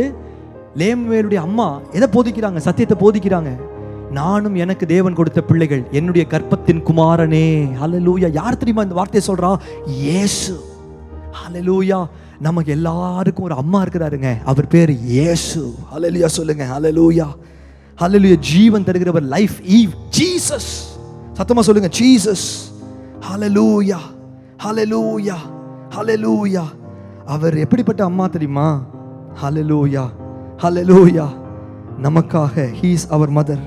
லேமுவேலுடைய அம்மா எதை போதிக்கிறாங்க? சத்தியத்தை போதிக்கிறாங்க. நானும் எனக்கு தேவன் கொடுத்த பிள்ளைகள், என்னுடைய கர்ப்பத்தின் குமாரனே. ஹல்லேலூயா. யார் தெரியுமா இந்த வார்த்தையை சொல்றா? இயேசு. ஹல்லேலூயா. நமக்கு எல்லாருக்கும் ஒரு அம்மா இருக்கிறாருங்க, அவர் பேர் இயேசு. ஹல்லேலூயா சொல்லுங்க. ஹல்லேலூயா. ஹல்லேலூயா. ஜீவன் தருகிறவர், லைஃப் ஈவ், ஜீசஸ். சத்தமா சொல்லுங்க, ஜீசஸ். ஹல்லேலூயா. ஹல்லேலூயா. ஹல்லேலூயா. அவர் எப்படிப்பட்ட அம்மா தெரியுமா? ஹல்லேலூயா. ஹல்லேலூயா. நமக்காக he is our mother.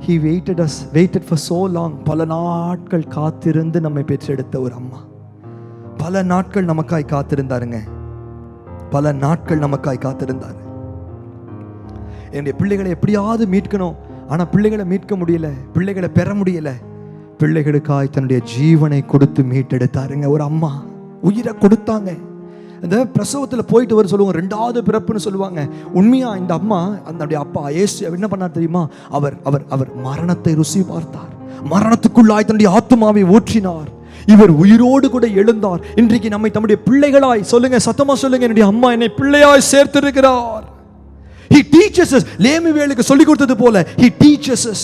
He waited for so long. பல நாட்கள் காத்திருந்து நம்மை பெற்றெடுத்த ஒரு அம்மா. பல நாட்கள் நமக்காய் காத்திருந்தாருங்க. பல நாட்கள் நமக்காய் காத்திருந்தாரு. என்னுடைய பிள்ளைகளை எப்படியாவது மீட்கணும், ஆனா பிள்ளைகளை மீட்க முடியல, பிள்ளைகளை பெற முடியல. பிள்ளைகளுக்காய் தன்னுடைய ஜீவனை கொடுத்து மீட்டெடுத்தாருங்க ஒரு அம்மா. உயிரை கொடுத்தாங்க. இந்த பிரசவத்தில் போயிட்டு வர சொல்லுவாங்க, 2வது பிறப்புன்னு சொல்லுவாங்க. உண்மையா இந்த அம்மா, அந்த அப்பா இயேசு என்ன பண்ணார் தெரியுமா? அவர் அவர் அவர் மரணத்தை ருசி பார்த்தார். மரணத்துக்குள்ளாய் தன்னுடைய ஆத்துமாவை ஊற்றினார். இவர் உயிரோடு கூட எழுந்தார். இன்றைக்கு நம்மை தம்முடைய பிள்ளைகளாய், சொல்லுங்க சத்தமா சொல்லுங்க, என்னுடைய அம்மா என்னை பிள்ளையாய் சேர்த்திருக்கிறார். He teaches us. லேமுவேலுக்கு சொல்லிக் கொடுத்தது போல he teaches us.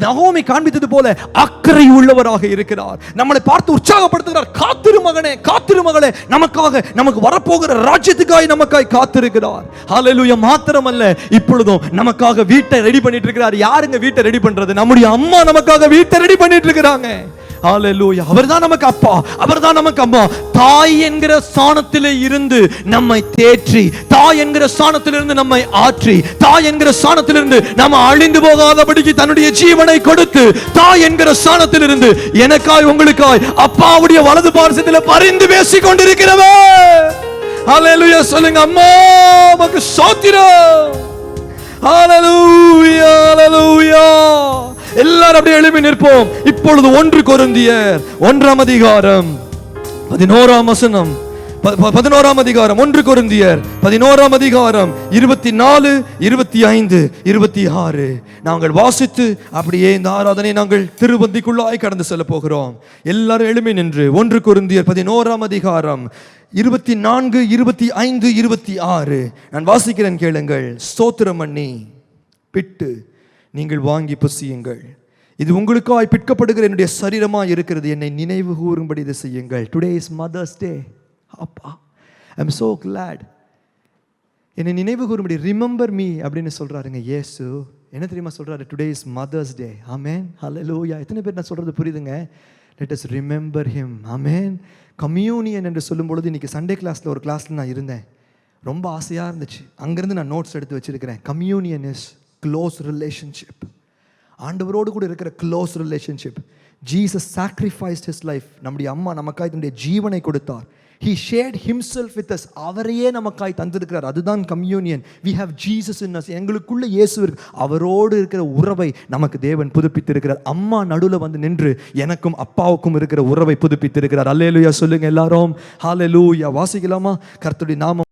நகோமி காண்பித்தது போல அக்கறை உள்ளவராக இருக்கிறார். நம்மளை பார்த்து உற்சாகப்படுத்துகிறார். காத்திரு மகனே, காத்திரு மகளே, நமக்காக, நமக்கு வரப்போகிற ராஜ்யத்துக்காய் நமக்காய் காத்திருக்கிறார். ஹல்லேலூயா. மாத்திரமல்ல, இப்பொழுதும் நமக்காக வீட்டை ரெடி பண்ணிட்டு இருக்கிறார். யாருங்க வீட்டை ரெடி பண்றது? நம்முடைய அம்மா நமக்காக வீட்டை ரெடி பண்ணிட்டு இருக்கிறாங்க. ஹல்லேலூயா. அவர்தான் நமக்கு அப்பா, அவர்தான் நமக்கு அம்மா. தாய் என்கிற ஸ்தானத்திலே இருந்து நம்மை தேற்றி, தாய் என்கிற ஸ்தானத்திலிருந்து நம்மை ஆற்றி, தாய் என்கிற ஸ்தானத்திலிருந்து நம்ம அழிந்து போகாதபடிக்கு தன்னுடைய ஜீவனை கொடுத்து, தாய் என்கிற ஸ்தானத்திலிருந்து எனக்காய் உங்களுக்காய் அப்பாவுடைய வலது பார்சத்தில் பரிந்து பேசிக் கொண்டிருக்கிறவர். ஹல்லேலூயா சொல்லுங்க. அம்மா உமக்கு ஸ்தோத்திரம். ஹல்லேலூயா. ஹல்லேலூயா. எல்லாரும் அப்படியே எழுப்பி நிற்போம். இப்பொழுது 1 கொரிந்தியர் 1ஆம் அதிகாரம் 11ஆம் வசனம். 11ஆம் அதிகாரம் 1 கொரிந்தியர் 11ஆம் அதிகாரம் 24, 25, 26 நாங்கள் வாசித்து அப்படியே இந்த ஆராதனை நாங்கள் திருப்பந்திக்குள்ளாய் கடந்து செல்ல போகிறோம். எல்லாரும் எழுப்பி நின்று 1 கொரிந்தியர் 11ஆம் அதிகாரம் 24, 25, 26 நான் வாசிக்கிறேன், கேளுங்கள். ஸ்தோத்திரம் பண்ணி பிட்டு நீங்கள் வாங்கி புசியுங்கள். இது உங்களுக்காய் பிற்கப்படுகிற என்னுடைய சரீரமாக இருக்கிறது. என்னை நினைவு கூறும்படி இதை செய்யுங்கள். டுடே இஸ் மதர்ஸ் டே. அப்பா, ஐ எம் சோ கிளாட். என்னை நினைவு கூறும்படி, ரிமெம்பர் மீ அப்படின்னு சொல்றாருங்க இயேசு. என்ன தெரியுமா சொல்றாரு? Today is mother's day. Amen. Hallelujah. எத்தனை பேர் நான் சொல்றது புரியுதுங்க? Let us remember him. Amen. Communion என்று சொல்லும் பொழுது, இன்னைக்கு சண்டே கிளாஸ்ல ஒரு கிளாஸ்ல நான் இருந்தேன். ரொம்ப ஆசையாக இருந்துச்சு. அங்கேருந்து நான் நோட்ஸ் எடுத்து வச்சிருக்கிறேன். Communion is close relationship. ஆண்டவரோடு கூட இருக்கிற close relationship. Jesus sacrificed his life. நம்முடைய அம்மா நமக்காய் தன்னுடைய ஜீவனை கொடுத்தார். He shared himself with us. அவரையே நமக்காய் தந்திருக்கிறார். அதுதான் communion. We have Jesus in us. எங்களுக்குள்ள இயேசு இருக்கு. அவரோடு இருக்கிற உறவை நமக்கு தேவன் புதுப்பித்திருக்கிறார். அம்மா நடுவில் வந்து நின்று எனக்கும் அப்பாவுக்கும் இருக்கிற உறவை புதுப்பித்திருக்கிறார். அல்லேலூயா சொல்லுங்க எல்லாரும். ஹல்லேலூயா. வாசிக்கலாமா? கர்த்தருடைய நாமம்